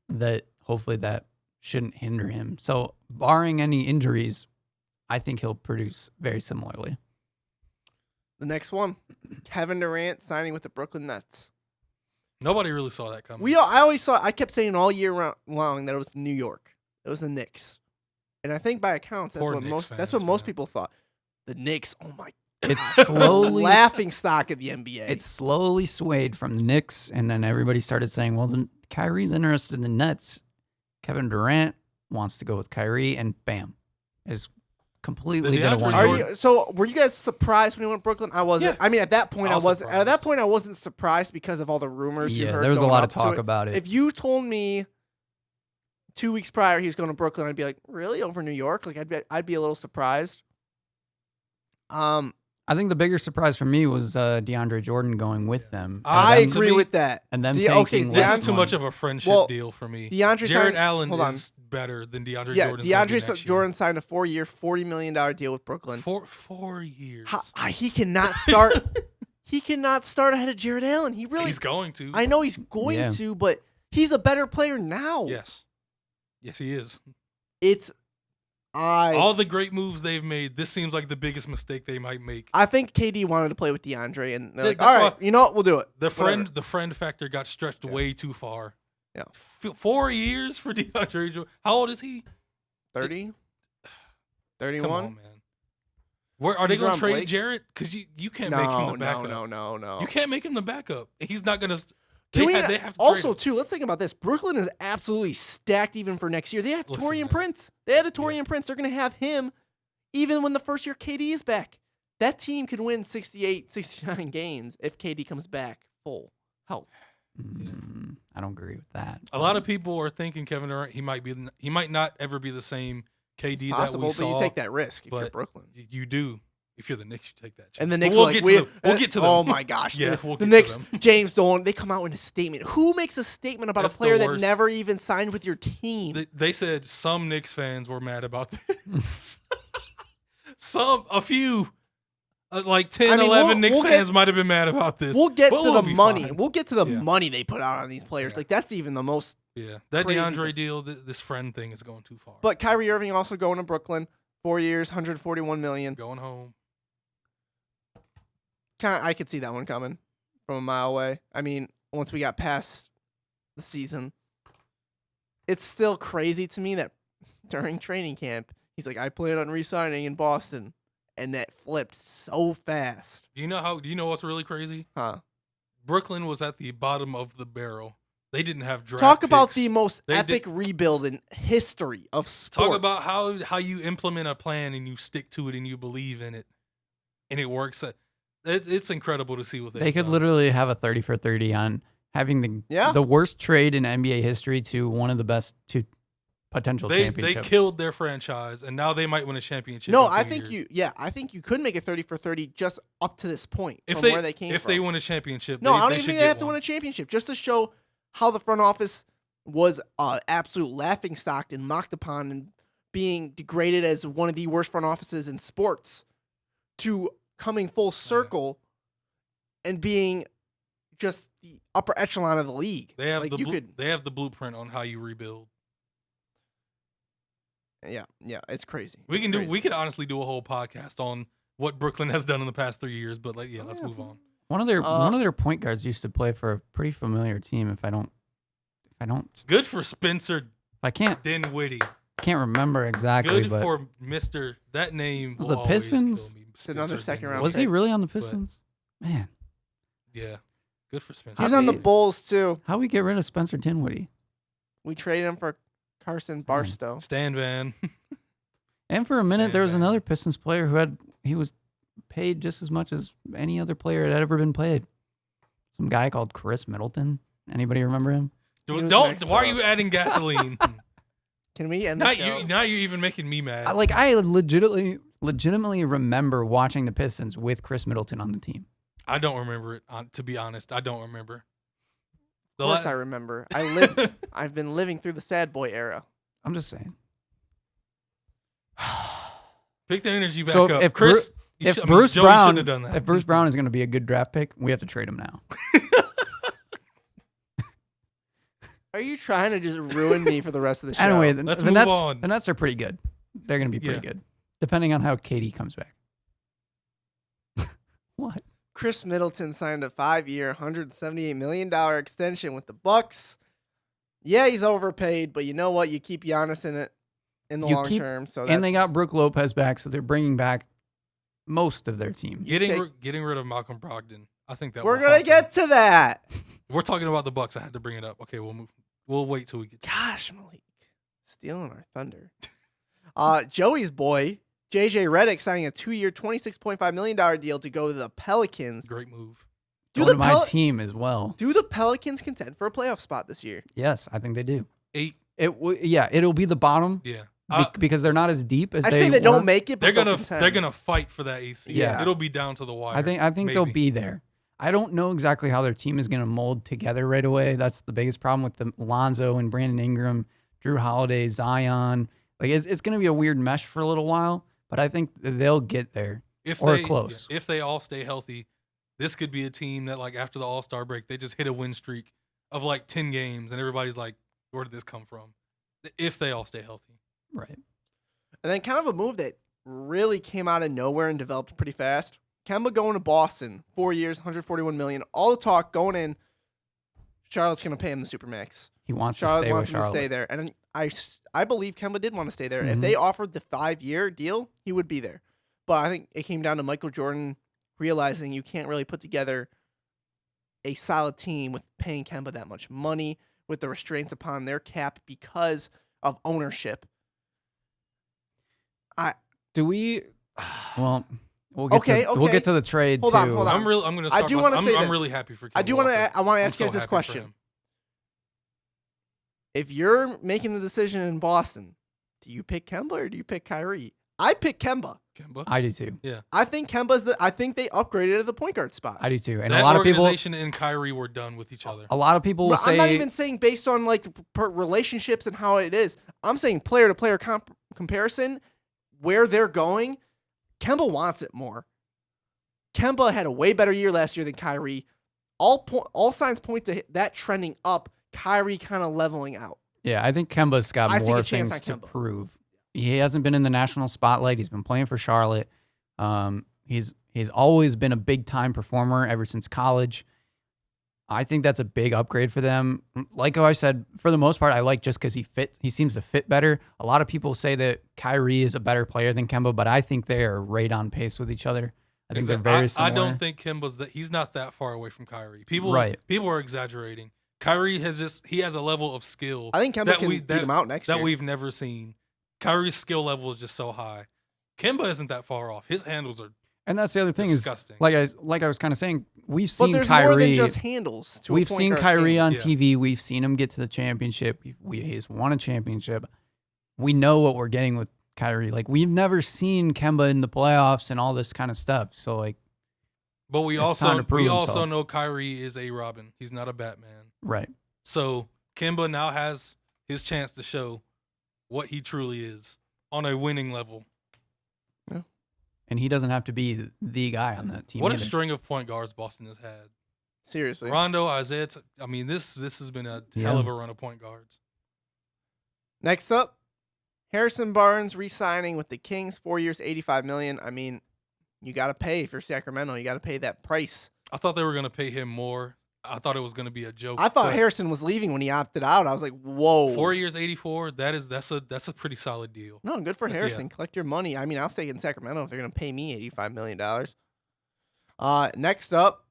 Speaker 4: That hopefully that shouldn't hinder him. So barring any injuries, I think he'll produce very similarly.
Speaker 2: The next one, Kevin Durant signing with the Brooklyn Nets.
Speaker 3: Nobody really saw that coming.
Speaker 2: I kept saying all year long that it was New York. It was the Knicks. And I think by accounts, that's what most people thought. The Knicks, oh my God.
Speaker 4: It's slowly
Speaker 2: laughing stock of the NBA.
Speaker 4: It slowly swayed from the Knicks, and then everybody started saying, well, then Kyrie's interested in the Nets. Kevin Durant wants to go with Kyrie, and bam, is completely going to want
Speaker 2: So were you guys surprised when he went to Brooklyn? I wasn't.
Speaker 3: Yeah.
Speaker 2: I mean, at that point, I wasn't.
Speaker 3: Surprised.
Speaker 2: At that point, I wasn't surprised because of all the rumors you heard.
Speaker 4: There was a lot of
Speaker 2: to
Speaker 4: talk about it.
Speaker 2: If you told me 2 weeks prior he was going to Brooklyn, I'd be like, really, over New York? Like I'd be a little surprised.
Speaker 4: I think the bigger surprise for me was DeAndre Jordan going with them.
Speaker 2: I agree with that.
Speaker 4: And them
Speaker 3: this is too much of a friendship deal for me.
Speaker 2: Jared
Speaker 3: Allen is better than DeAndre Jordan.
Speaker 2: DeAndre Jordan signed a 4-year, $40 million deal with Brooklyn.
Speaker 3: 4 years.
Speaker 2: He cannot start. He cannot start ahead of Jared Allen.
Speaker 3: He's going to.
Speaker 2: I know he's going to, but he's a better player now.
Speaker 3: Yes, he is.
Speaker 2: All
Speaker 3: the great moves they've made, this seems like the biggest mistake they might make.
Speaker 2: I think KD wanted to play with DeAndre, and they're like, all right, you know what, we'll do it.
Speaker 3: The friend factor got stretched way too far.
Speaker 2: Yeah.
Speaker 3: 4 years for DeAndre Jordan. How old is he?
Speaker 2: 30? 31?
Speaker 3: Come on, man. Are they going to trade Jarrett? Because you can't make him the backup.
Speaker 2: No.
Speaker 3: You can't make him the backup. He's not going to.
Speaker 2: They have to also,
Speaker 3: trade him.
Speaker 2: too, let's think about this. Brooklyn is absolutely stacked even for next year. They have Taurean Prince. They had a Taurean Prince. They're going to have him even when the first year KD is back. That team could win 68, 69 games if KD comes back full health.
Speaker 4: I don't agree with that.
Speaker 3: A lot of people are thinking Kevin Durant, he might not ever be the same KD that we saw.
Speaker 2: But you take that risk if you're Brooklyn.
Speaker 3: You do. If you're the Knicks, you take that chance.
Speaker 2: And the Knicks
Speaker 3: we'll get to them.
Speaker 2: Oh my gosh.
Speaker 3: Yeah,
Speaker 2: the Knicks, James Dolan, they come out with a statement. Who makes a statement about a player that never even signed with your team?
Speaker 3: They said some Knicks fans were mad about this. A few, like 10, 11 Knicks fans might have been mad about this.
Speaker 2: We'll get to the money.
Speaker 3: Fine.
Speaker 2: We'll get to the money they put out on these players.
Speaker 3: Yeah.
Speaker 2: Like, that's even the most
Speaker 3: that
Speaker 2: crazy
Speaker 3: DeAndre
Speaker 2: thing.
Speaker 3: deal, this friend thing is going too far.
Speaker 2: But Kyrie Irving also going to Brooklyn. 4 years, $141 million.
Speaker 3: Going home.
Speaker 2: I could see that one coming from a mile away. I mean, once we got past the season, it's still crazy to me that during training camp, he's like, I plan on re-signing in Boston. And that flipped so fast.
Speaker 3: Do you know what's really crazy?
Speaker 2: Huh?
Speaker 3: Brooklyn was at the bottom of the barrel. They didn't have draft
Speaker 2: Talk about
Speaker 3: picks.
Speaker 2: the most epic rebuild in history of sports.
Speaker 3: Talk about how you implement a plan and you stick to it and you believe in it. And it works. It's incredible to see what
Speaker 4: they could literally have a 30 for 30 on having the worst trade in NBA history to one of the best to potential championship.
Speaker 3: They killed their franchise, and now they might win a championship.
Speaker 2: No, I think you could make it 30 for 30 just up to this point where they came from.
Speaker 3: If they win a championship,
Speaker 2: no, I don't even think they have to win a championship just to show how the front office was absolute laughingstock and mocked upon and being degraded as one of the worst front offices in sports to coming full circle and being just the upper echelon of the league.
Speaker 3: They have they have the blueprint on how you rebuild.
Speaker 2: Yeah, it's crazy.
Speaker 3: We could honestly do a whole podcast on what Brooklyn has done in the past 3 years, but let's move on.
Speaker 4: One of their point guards used to play for a pretty familiar team. If I don't,
Speaker 3: good for Spencer.
Speaker 4: I can't
Speaker 3: Dinwiddie.
Speaker 4: Can't remember exactly.
Speaker 3: Good
Speaker 4: but
Speaker 3: for Mr. That name
Speaker 4: was the Pistons.
Speaker 2: It's another second round.
Speaker 4: Was he really on the Pistons? Man.
Speaker 3: Yeah. Good for Spencer.
Speaker 2: He was on the Bulls too.
Speaker 4: How we get rid of Spencer Dinwiddie?
Speaker 2: We traded him for Carson Barstow.
Speaker 3: Stan Van.
Speaker 4: And for a minute, there was another Pistons player he was paid just as much as any other player had ever been paid. Some guy called Chris Middleton. Anybody remember him?
Speaker 3: Why are you adding gasoline?
Speaker 2: Can we end the show?
Speaker 3: Now you're even making me mad.
Speaker 4: I legitimately remember watching the Pistons with Chris Middleton on the team.
Speaker 3: I don't remember it. To be honest, I don't remember.
Speaker 2: Of course I remember. I've been living through the sad boy era.
Speaker 4: I'm just saying.
Speaker 3: Pick the energy back
Speaker 4: So
Speaker 3: up.
Speaker 4: if
Speaker 3: Chris,
Speaker 4: Bruce
Speaker 3: Joey
Speaker 4: Brown,
Speaker 3: shouldn't have done that.
Speaker 4: if Bruce Brown is going to be a good draft pick, we have to trade him now.
Speaker 2: Are you trying to just ruin me for the rest of the show?
Speaker 4: Anyway,
Speaker 3: Let's
Speaker 4: the
Speaker 3: move
Speaker 4: Nets,
Speaker 3: on.
Speaker 4: The Nets are pretty good. They're going to be pretty good, depending on how Katie comes back. What?
Speaker 2: Chris Middleton signed a 5-year, $178 million extension with the Bucks. Yeah, he's overpaid, but you know what? You keep Giannis in it in the long term. So
Speaker 4: and they got Brooke Lopez back, so they're bringing back most of their team.
Speaker 3: Getting rid of Malcolm Brogdon. I think that
Speaker 2: we're gonna get to that.
Speaker 3: We're talking about the Bucks. I had to bring it up. Okay, we'll wait till we get to
Speaker 2: Gosh, Malik, stealing our thunder. Joey's boy, JJ Redick, signing a 2-year, $26.5 million deal to go to the Pelicans.
Speaker 3: Great move.
Speaker 4: Go to my team as well.
Speaker 2: Do the Pelicans contend for a playoff spot this year?
Speaker 4: Yes, I think they do.
Speaker 3: 8.
Speaker 4: It'll be the bottom.
Speaker 3: Yeah.
Speaker 4: Because they're not as deep as
Speaker 2: I say they don't make it, but
Speaker 3: they're gonna fight for that 8th seed.
Speaker 2: Yeah.
Speaker 3: It'll be down to the wire.
Speaker 4: I think they'll be there. I don't know exactly how their team is going to mold together right away. That's the biggest problem with the Lonzo and Brandon Ingram, Drew Holiday, Zion. Like it's going to be a weird mesh for a little while, but I think they'll get there close.
Speaker 3: If they all stay healthy, this could be a team that like after the All-Star break, they just hit a win streak of like 10 games and everybody's like, where did this come from? If they all stay healthy.
Speaker 4: Right.
Speaker 2: And then kind of a move that really came out of nowhere and developed pretty fast. Kemba going to Boston, 4 years, $141 million. All the talk going in. Charlotte's going to pay him the supermax.
Speaker 4: He wants
Speaker 2: Charlotte
Speaker 4: to stay
Speaker 2: wants
Speaker 4: with
Speaker 2: him
Speaker 4: Charlotte.
Speaker 2: to stay there, and I believe Kemba did want to stay there. If
Speaker 4: Mhm.
Speaker 2: they offered the 5-year deal, he would be there. But I think it came down to Michael Jordan realizing you can't really put together a solid team with paying Kemba that much money, with the restraints upon their cap because of ownership.
Speaker 4: Do we? Well, we'll get
Speaker 2: Okay,
Speaker 4: We'll get to the trade
Speaker 2: Hold
Speaker 4: too.
Speaker 2: on, hold on.
Speaker 3: I'm going to start.
Speaker 2: I do wanna say
Speaker 3: I'm
Speaker 2: this.
Speaker 3: really happy for Kemba
Speaker 2: I do want
Speaker 3: Walker.
Speaker 2: to. I want to
Speaker 3: I'm
Speaker 2: ask
Speaker 3: so
Speaker 2: you guys this
Speaker 3: happy for
Speaker 2: question:
Speaker 3: him.
Speaker 2: if you're making the decision in Boston, do you pick Kemba or do you pick Kyrie? I pick Kemba.
Speaker 3: Kemba.
Speaker 4: I do too.
Speaker 2: I think Kemba's I think they upgraded at the point guard spot.
Speaker 4: I do too. And
Speaker 3: that
Speaker 4: a lot of people,
Speaker 3: organization and Kyrie were done with each other.
Speaker 4: a lot of people will say,
Speaker 2: I'm not even saying based on like relationships and how it is. I'm saying player to player comparison, where they're going. Kemba wants it more. Kemba had a way better year last year than Kyrie. All signs point to that trending up. Kyrie kind of leveling out.
Speaker 4: yeah, I think Kemba's got
Speaker 2: I think
Speaker 4: more
Speaker 2: a chance
Speaker 4: things
Speaker 2: on
Speaker 4: to
Speaker 2: Kemba.
Speaker 4: prove. He hasn't been in the national spotlight. He's been playing for Charlotte. He's always been a big time performer ever since college. I think that's a big upgrade for them. Like I said, for the most part, I like just because he seems to fit better. A lot of people say that Kyrie is a better player than Kemba, but I think they are right on pace with each other. I think they're very similar.
Speaker 3: I don't think Kemba's he's not that far away from Kyrie. People are exaggerating. Kyrie has a level of skill.
Speaker 2: I think Kemba can beat him out next year.
Speaker 3: That we've never seen. Kyrie's skill level is just so high. Kemba isn't that far off. His handles are
Speaker 4: And that's the other thing
Speaker 3: disgusting.
Speaker 4: is, like I was kind of saying, we've
Speaker 2: But
Speaker 4: seen
Speaker 2: there's
Speaker 4: Kyrie.
Speaker 2: more than just handles.
Speaker 4: We've seen Kyrie on
Speaker 3: Yeah.
Speaker 4: TV. We've seen him get to the championship. He's won a championship. We know what we're getting with Kyrie. Like, we've never seen Kemba in the playoffs and all this kind of stuff. So, like,
Speaker 3: But we
Speaker 4: It's time to prove
Speaker 3: also
Speaker 4: himself.
Speaker 3: know Kyrie is a Robin. He's not a Batman.
Speaker 4: right.
Speaker 3: So Kemba now has his chance to show what he truly is on a winning level.
Speaker 4: And he doesn't have to be the guy on that team.
Speaker 3: What a
Speaker 4: either.
Speaker 3: string of point guards Boston has had.
Speaker 2: Seriously.
Speaker 3: Rondo, Isaiah. This has been a hell of a run of point guards.
Speaker 2: Next up, Harrison Barnes re-signing with the Kings, 4 years, $85 million. I mean, you got to pay if you're Sacramento. You got to pay that price.
Speaker 3: I thought they were going to pay him more. I thought it was going to be a joke.
Speaker 2: I thought
Speaker 3: but
Speaker 2: Harrison was leaving when he opted out. I was like, whoa.
Speaker 3: 4 years, 84. That's a pretty solid deal.
Speaker 2: No, good for
Speaker 3: Yeah.
Speaker 2: Harrison. Collect your money. I mean, I'll stay in Sacramento if they're going to pay me $85 million. Next up,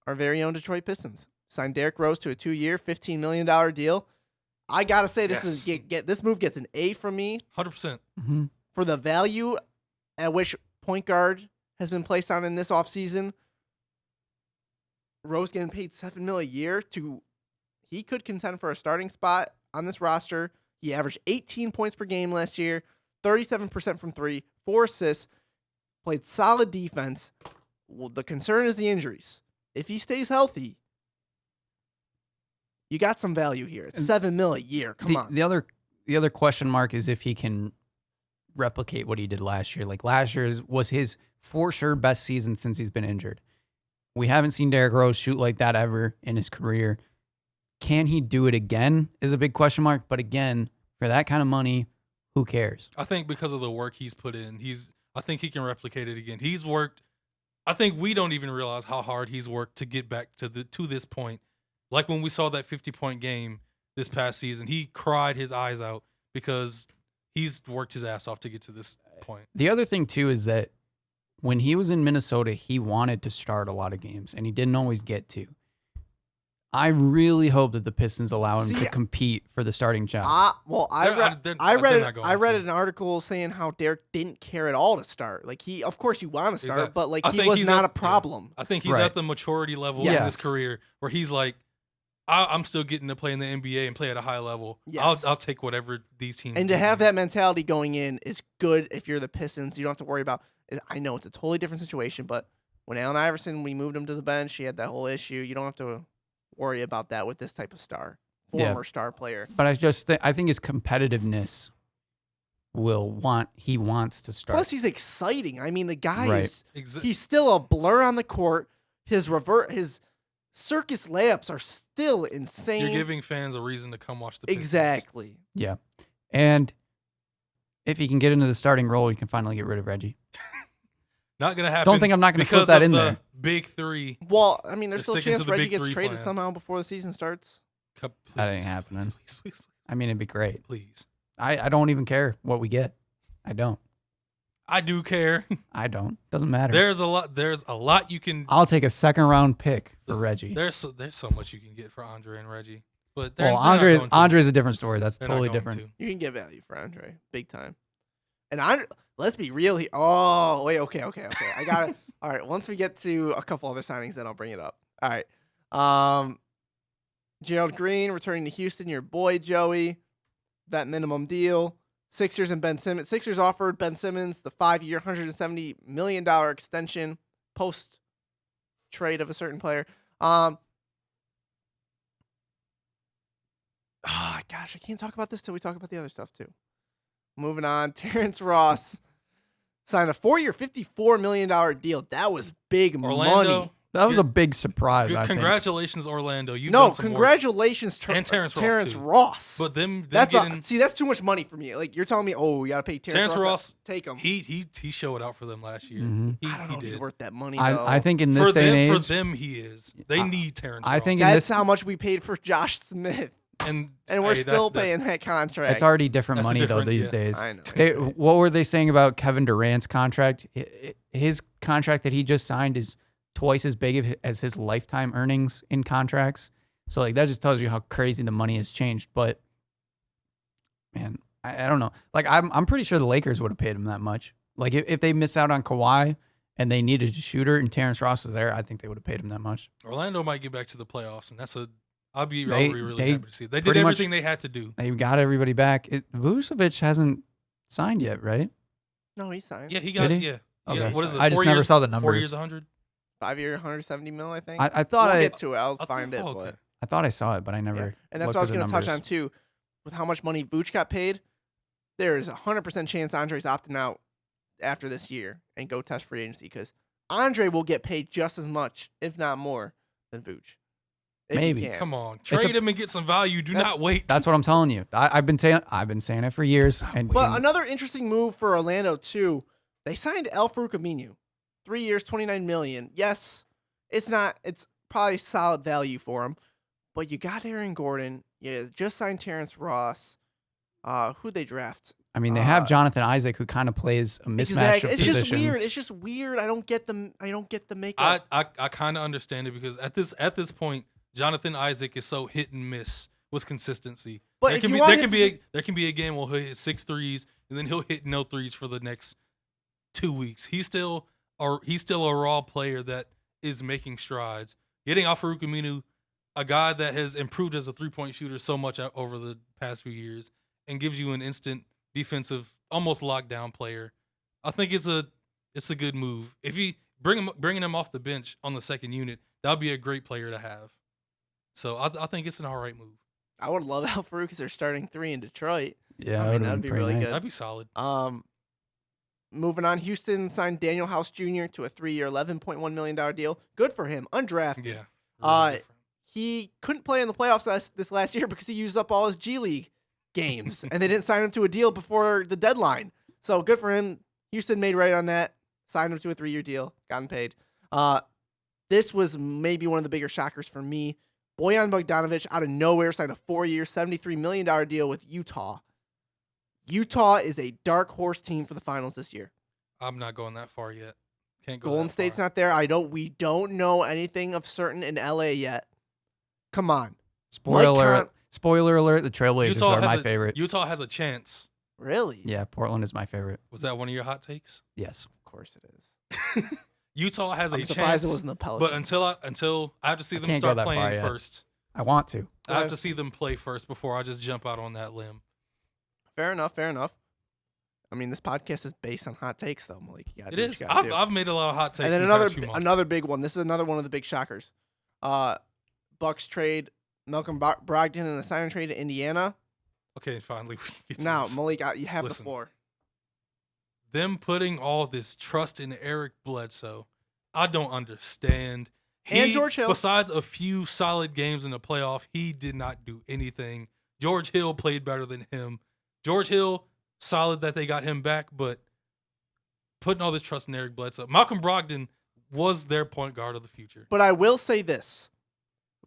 Speaker 2: our very own Detroit Pistons. Signed Derrick Rose to a 2-year, $15 million deal. I got to say, this this move gets an A from me
Speaker 3: 100%.
Speaker 4: Mhm.
Speaker 2: for the value at which point guard has been placed on in this offseason. Rose getting paid $7 million a year he could contend for a starting spot on this roster. He averaged 18 points per game last year, 37% from 3, 4 assists, played solid defense. Well, the concern is the injuries. If he stays healthy, you got some value here. It's $7 million a year. Come on.
Speaker 4: The other question mark is if he can replicate what he did last year. Like last year was his for sure best season since he's been injured. We haven't seen Derrick Rose shoot like that ever in his career. Can he do it again is a big question mark. But again, for that kind of money, who cares?
Speaker 3: I think because of the work he's put in, I think he can replicate it again. He's worked. I think we don't even realize how hard he's worked to get back to this point. Like when we saw that 50-point game this past season, he cried his eyes out because he's worked his ass off to get to this point.
Speaker 4: The other thing, too, is that when he was in Minnesota, he wanted to start a lot of games, and he didn't always get to. I really hope that the Pistons allow him to compete for the starting job.
Speaker 2: I read an article saying how Derek didn't care at all to start. Like of course you want to start, but like he was not a problem.
Speaker 3: I think he's at the maturity level in his career where he's like, I'm still getting to play in the NBA and play at a high level. Yes. I'll take whatever these teams.
Speaker 2: And to have that mentality going in is good if you're the Pistons. You don't have to worry about. I know it's a totally different situation, but when Allen Iverson, we moved him to the bench, he had that whole issue. You don't have to worry about that with this type of former star player.
Speaker 4: But I think his competitiveness he wants to start.
Speaker 2: Plus, he's exciting. I mean, the guy he's still a blur on the court. His circus layups are still insane.
Speaker 3: You're giving fans a reason to come watch the Pistons.
Speaker 2: Exactly.
Speaker 4: Yeah. And if he can get into the starting role, he can finally get rid of Reggie.
Speaker 3: Not going to happen.
Speaker 4: Don't think I'm not going to slip that in there.
Speaker 3: Big three.
Speaker 2: Well, I mean, there's still a chance Reggie gets traded somehow before the season starts.
Speaker 3: Please,
Speaker 4: that ain't happening.
Speaker 3: Please.
Speaker 4: I mean, it'd be great.
Speaker 3: Please.
Speaker 4: I don't even care what we get. I don't.
Speaker 3: I do care.
Speaker 4: I don't. Doesn't matter.
Speaker 3: There's a lot you can.
Speaker 4: I'll take a second round pick for Reggie.
Speaker 3: There's so much you can get for Andre and Reggie. But
Speaker 4: Andre's a different story. That's totally different.
Speaker 2: You can get value for Andre, big time. And Andre, let's be real here. Oh, wait, okay. I got it. All right, once we get to a couple other signings, then I'll bring it up. All right. Gerald Green returning to Houston, your boy Joey. That minimum deal. Sixers and Ben Simmons. Sixers offered Ben Simmons the 5-year, $170 million extension post trade of a certain player. Gosh, I can't talk about this till we talk about the other stuff too. Moving on, Terrence Ross signed a 4-year, $54 million deal. That was big money.
Speaker 4: That was a big surprise.
Speaker 3: Congratulations, Orlando.
Speaker 2: Congratulations, Terrence Ross.
Speaker 3: But
Speaker 2: that's too much money for me. Like you're telling me, you gotta pay Terrence Ross. Take him.
Speaker 3: He showed out for them last year.
Speaker 4: Mm-hmm.
Speaker 2: I don't know if he's worth that money.
Speaker 4: I think in this day and age,
Speaker 3: for them he is. They need Terrence Ross.
Speaker 4: I think
Speaker 2: that's how much we paid for Josh Smith. And we're still paying that contract.
Speaker 4: It's already different money though these days.
Speaker 2: I know.
Speaker 4: What were they saying about Kevin Durant's contract? His contract that he just signed is twice as big as his lifetime earnings in contracts. So like that just tells you how crazy the money has changed. But man, I don't know. Like I'm pretty sure the Lakers would have paid him that much. Like if they miss out on Kawhi and they needed a shooter and Terrence Ross was there, I think they would have paid him that much.
Speaker 3: Orlando might get back to the playoffs, and I'll be really happy to see. They did everything they had to do.
Speaker 4: They got everybody back. Vucevic hasn't signed yet, right?
Speaker 2: No, he signed.
Speaker 3: Yeah, he got it. Yeah.
Speaker 4: Okay.
Speaker 3: Yeah. What is it?
Speaker 4: I just never saw the numbers.
Speaker 3: 4 years, 100.
Speaker 2: 5-year, $170 million, I think.
Speaker 4: I thought
Speaker 2: we'll get to it. I'll find it.
Speaker 3: Okay.
Speaker 2: But
Speaker 4: I thought I saw it, but I never.
Speaker 2: Yeah. And that's what I was going to touch on too. With how much money Vooch got paid, there is a 100% chance Andre's opting out after this year and go test free agency because Andre will get paid just as much, if not more, than Vooch.
Speaker 4: Maybe.
Speaker 3: Come on, trade him and get some value. Do not wait.
Speaker 4: That's what I'm telling you. I've been saying it for years.
Speaker 2: But another interesting move for Orlando too. They signed Al-Farouq Aminu, 3 years, $29 million. Yes, it's probably solid value for him, but you got Aaron Gordon. You just signed Terrence Ross. Who'd they draft?
Speaker 4: I mean, they have Jonathan Isaac, who kind of plays a mismatch of positions.
Speaker 2: It's just weird. I don't get the makeup.
Speaker 3: I kind of understand it because at this point, Jonathan Isaac is so hit and miss with consistency. But there can be a game where he'll hit 6 threes and then he'll hit no threes for the next 2 weeks. He's still a raw player that is making strides. Getting Al-Farouq Aminu, a guy that has improved as a 3-point shooter so much over the past few years, and gives you an instant defensive, almost lockdown player. I think it's a good move. bringing him off the bench on the second unit, that would be a great player to have. So I think it's an all right move.
Speaker 2: I would love Al Farouk because they're starting 3 in Detroit.
Speaker 4: Yeah,
Speaker 2: I mean, that'd be really
Speaker 4: nice.
Speaker 2: good.
Speaker 3: That'd be solid.
Speaker 2: Moving on, Houston signed Daniel House Jr. to a 3-year, $11.1 million deal. Good for him, undrafted.
Speaker 3: Yeah.
Speaker 2: Really good for him. He couldn't play in the playoffs this last year because he used up all his G League games, and they didn't sign him to a deal before the deadline. So good for him. Houston made right on that. Signed him to a 3-year deal. Gotten paid. This was maybe one of the bigger shockers for me. Bojan Bogdanovic out of nowhere signed a 4-year, $73 million deal with Utah. Utah is a dark horse team for the finals this year.
Speaker 3: I'm not going that far yet. Can't go.
Speaker 2: Golden
Speaker 3: that
Speaker 2: State's
Speaker 3: far.
Speaker 2: not there. We don't know anything of certain in LA yet. Come on.
Speaker 4: Spoiler alert, the Trailblazers are my favorite.
Speaker 3: Utah has a chance.
Speaker 2: Really?
Speaker 4: Yeah, Portland is my favorite.
Speaker 3: Was that one of your hot takes?
Speaker 4: Yes.
Speaker 2: Of course it is.
Speaker 3: Utah has
Speaker 2: I'm
Speaker 3: a
Speaker 2: surprised
Speaker 3: chance.
Speaker 2: it wasn't the Pelicans.
Speaker 3: But until I have to see them
Speaker 4: can't go
Speaker 3: start
Speaker 4: that far
Speaker 3: playing
Speaker 4: yet.
Speaker 3: first.
Speaker 4: I want to.
Speaker 3: I have to see them play first before I just jump out on that limb.
Speaker 2: Fair enough. I mean, this podcast is based on hot takes, though, Malik. You gotta
Speaker 3: It
Speaker 2: do what
Speaker 3: is.
Speaker 2: you gotta do.
Speaker 3: I've made a lot of hot takes.
Speaker 2: And then
Speaker 3: in the past few months.
Speaker 2: another big one. This is another one of the big shockers. Bucks trade Malcolm Brogdon in a sign and trade to Indiana.
Speaker 3: Okay, finally we get to
Speaker 2: Now,
Speaker 3: this.
Speaker 2: Malik, you have
Speaker 3: Listen.
Speaker 2: the floor.
Speaker 3: Them putting all this trust in Eric Bledsoe, I don't understand.
Speaker 2: And George Hill.
Speaker 3: Besides a few solid games in the playoff, he did not do anything. George Hill played better than him. George Hill, solid that they got him back, but putting all this trust in Eric Bledsoe. Malcolm Brogdon was their point guard of the future.
Speaker 2: But I will say this.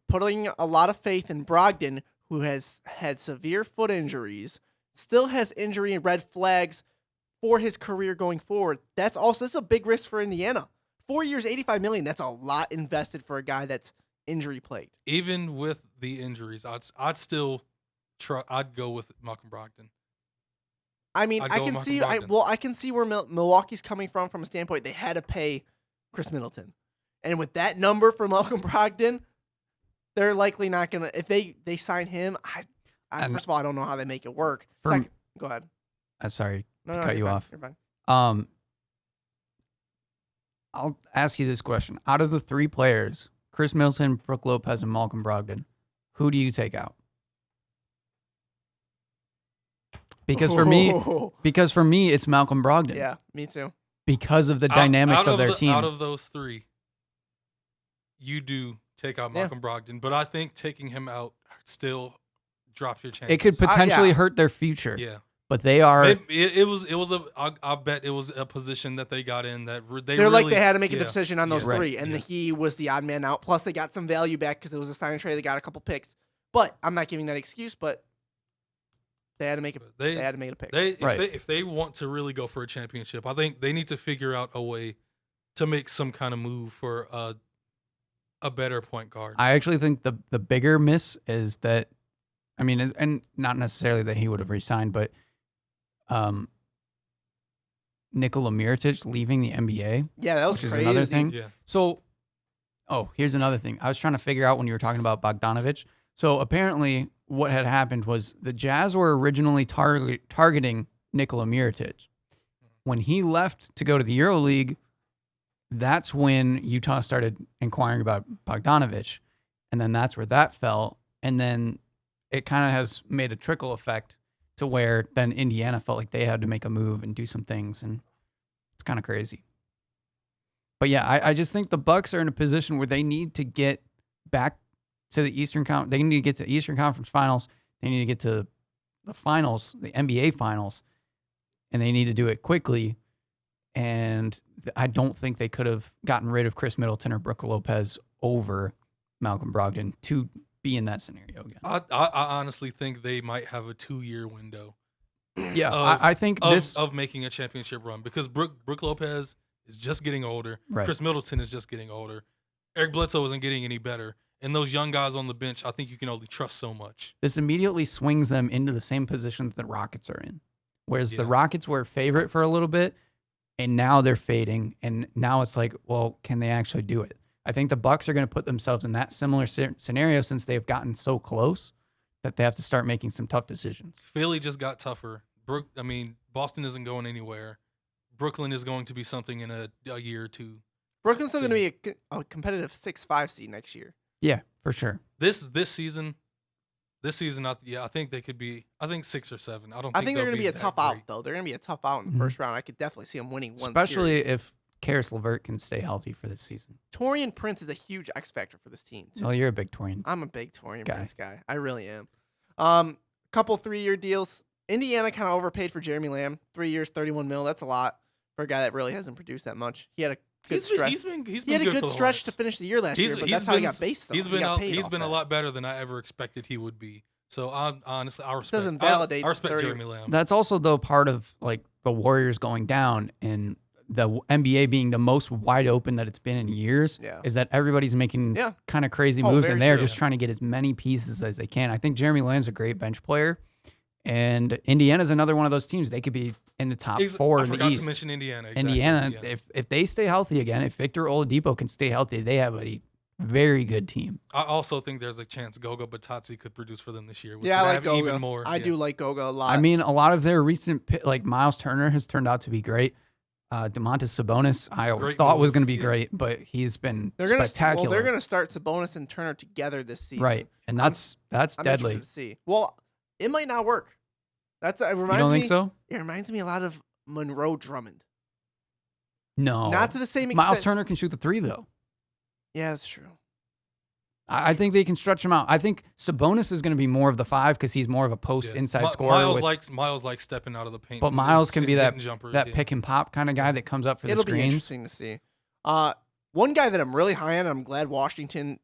Speaker 2: Putting a lot of faith in Brogdon, who has had severe foot injuries, still has injury and red flags for his career going forward. That's a big risk for Indiana. 4 years, $85 million. That's a lot invested for a guy that's injury plagued.
Speaker 3: Even with the injuries, I'd still I'd go with Malcolm Brogdon.
Speaker 2: I mean,
Speaker 3: I'd
Speaker 2: I
Speaker 3: go
Speaker 2: can
Speaker 3: with
Speaker 2: see.
Speaker 3: Malcolm Brogdon.
Speaker 2: I can see where Milwaukee's coming from a standpoint. They had to pay Chris Middleton, and with that number for Malcolm Brogdon, they're likely not gonna. If they sign him, first of all, I don't know how they make it work. Second, go ahead.
Speaker 4: Sorry
Speaker 2: No,
Speaker 4: to cut you
Speaker 2: you're fine,
Speaker 4: off.
Speaker 2: You're fine.
Speaker 4: I'll ask you this question: out of the 3 players, Chris Middleton, Brook Lopez, and Malcolm Brogdon, who do you take out? Because for me, it's Malcolm Brogdon.
Speaker 2: Yeah, me too.
Speaker 4: Because of the dynamics of their team.
Speaker 3: Out of those 3, you do take out Malcolm Brogdon, but I think taking him out still drops your chances.
Speaker 4: It could potentially hurt their future.
Speaker 3: Yeah.
Speaker 4: But they are.
Speaker 3: I bet it was a position that they got in that
Speaker 2: They're
Speaker 3: really,
Speaker 2: like they had to make a decision on those
Speaker 4: Right.
Speaker 2: 3, and he was the odd man out. Plus, they got some value back because it was a sign and trade. They got a couple picks, but I'm not giving that excuse. But they had to make they had to make a pick.
Speaker 3: If they want to really go for a championship, I think they need to figure out a way to make some kind of move for a better point guard.
Speaker 4: I actually think the bigger miss is that, I mean, and not necessarily that he would have resigned, but Nikola Mirotic leaving the NBA.
Speaker 2: Yeah, that was
Speaker 4: which
Speaker 2: crazy.
Speaker 4: is another thing.
Speaker 3: Yeah.
Speaker 4: So, here's another thing. I was trying to figure out when you were talking about Bogdanovic. So apparently what had happened was the Jazz were originally targeting Nikola Mirotic. When he left to go to the EuroLeague, that's when Utah started inquiring about Bogdanovic. And then that's where that fell. And then it kind of has made a trickle effect to where then Indiana felt like they had to make a move and do some things. And it's kind of crazy. But yeah, I just think the Bucks are in a position where they need to get back to the Eastern Conference. They need to get to Eastern Conference Finals. They need to get to the finals, the NBA Finals, and they need to do it quickly. And I don't think they could have gotten rid of Chris Middleton or Brook Lopez over Malcolm Brogdon to be in that scenario again.
Speaker 3: I honestly think they might have a 2-year window.
Speaker 4: Yeah, I think
Speaker 3: of making a championship run because Brook Lopez is just getting older.
Speaker 4: Right.
Speaker 3: Chris Middleton is just getting older. Eric Bledsoe isn't getting any better. And those young guys on the bench, I think you can only trust so much.
Speaker 4: This immediately swings them into the same position that the Rockets are in. Whereas the Rockets were a favorite for a little bit, and now they're fading, and now it's like, well, can they actually do it? I think the Bucks are going to put themselves in that similar scenario since they've gotten so close that they have to start making some tough decisions.
Speaker 3: Philly just got tougher. Boston isn't going anywhere. Brooklyn is going to be something in a year or two.
Speaker 2: Brooklyn's still going to be a competitive 6-5 seed next year.
Speaker 4: Yeah, for sure.
Speaker 3: This season, I think they could be. I think 6 or 7. I
Speaker 2: think they're going to be a
Speaker 3: that
Speaker 2: tough
Speaker 3: great.
Speaker 2: out though. They're going to be a tough out in the first round. I could definitely see them winning one.
Speaker 4: Especially
Speaker 2: series.
Speaker 4: if Karis LeVert can stay healthy for this season.
Speaker 2: Torian Prince is a huge X factor for this team. Too.
Speaker 4: Oh, you're a big Torian.
Speaker 2: I'm a big Torian
Speaker 4: guy.
Speaker 2: Prince guy. I really am. Couple 3-year deals. Indiana kind of overpaid for Jeremy Lamb. 3 years, $31 million. That's a lot for a guy that really hasn't produced that much. He had a good stretch.
Speaker 3: He's been
Speaker 2: he had a good stretch to finish the year last year, but that's how he got based on.
Speaker 3: He's been a lot better than I ever expected he would be. So honestly, I respect.
Speaker 2: Doesn't validate.
Speaker 3: I respect Jeremy Lamb.
Speaker 4: That's also though part of like the Warriors going down and the NBA being the most wide open that it's been in years.
Speaker 2: Yeah.
Speaker 4: Is that everybody's making kind of crazy
Speaker 2: Oh,
Speaker 4: moves
Speaker 2: very
Speaker 4: and they're
Speaker 2: true.
Speaker 4: just trying to get as many pieces as they can. I think Jeremy Lamb's a great bench player, and Indiana's another one of those teams. They could be in the top 4
Speaker 3: I
Speaker 4: in the
Speaker 3: forgot
Speaker 4: East.
Speaker 3: to mention Indiana. Exactly.
Speaker 4: Indiana, if they stay healthy again, if Victor Oladipo can stay healthy, they have a very good team.
Speaker 3: I also think there's a chance Goga Batazzi could produce for them this year.
Speaker 2: Yeah, I like
Speaker 3: have
Speaker 2: Goga.
Speaker 3: even more.
Speaker 2: I do like Goga a lot.
Speaker 4: I mean, a lot of their recent, like Miles Turner has turned out to be great. Domantas Sabonis, I always
Speaker 3: Great
Speaker 4: thought was
Speaker 3: move,
Speaker 4: going to be
Speaker 3: yeah.
Speaker 4: great, but he's been
Speaker 2: they're gonna
Speaker 4: spectacular.
Speaker 2: Well, they're gonna start Sabonis and Turner together this season.
Speaker 4: Right, and that's
Speaker 2: I'm
Speaker 4: deadly.
Speaker 2: interested to see. Well, it might not work. It reminds
Speaker 4: You don't
Speaker 2: me.
Speaker 4: think so?
Speaker 2: It reminds me a lot of Monroe Drummond.
Speaker 4: No,
Speaker 2: Not to the same extent.
Speaker 4: Miles Turner can shoot the 3 though.
Speaker 2: Yeah, that's true.
Speaker 4: I think they can stretch him out. I think Sabonis is going to be more of the 5 because he's more of a post inside scorer.
Speaker 3: Miles likes stepping out of the paint.
Speaker 4: But Miles can be that
Speaker 3: hitting jumpers,
Speaker 4: pick and pop kind of guy that comes up for
Speaker 2: It'll
Speaker 4: the
Speaker 2: be
Speaker 4: screens.
Speaker 2: interesting to see. One guy that I'm really high on, and I'm glad Washington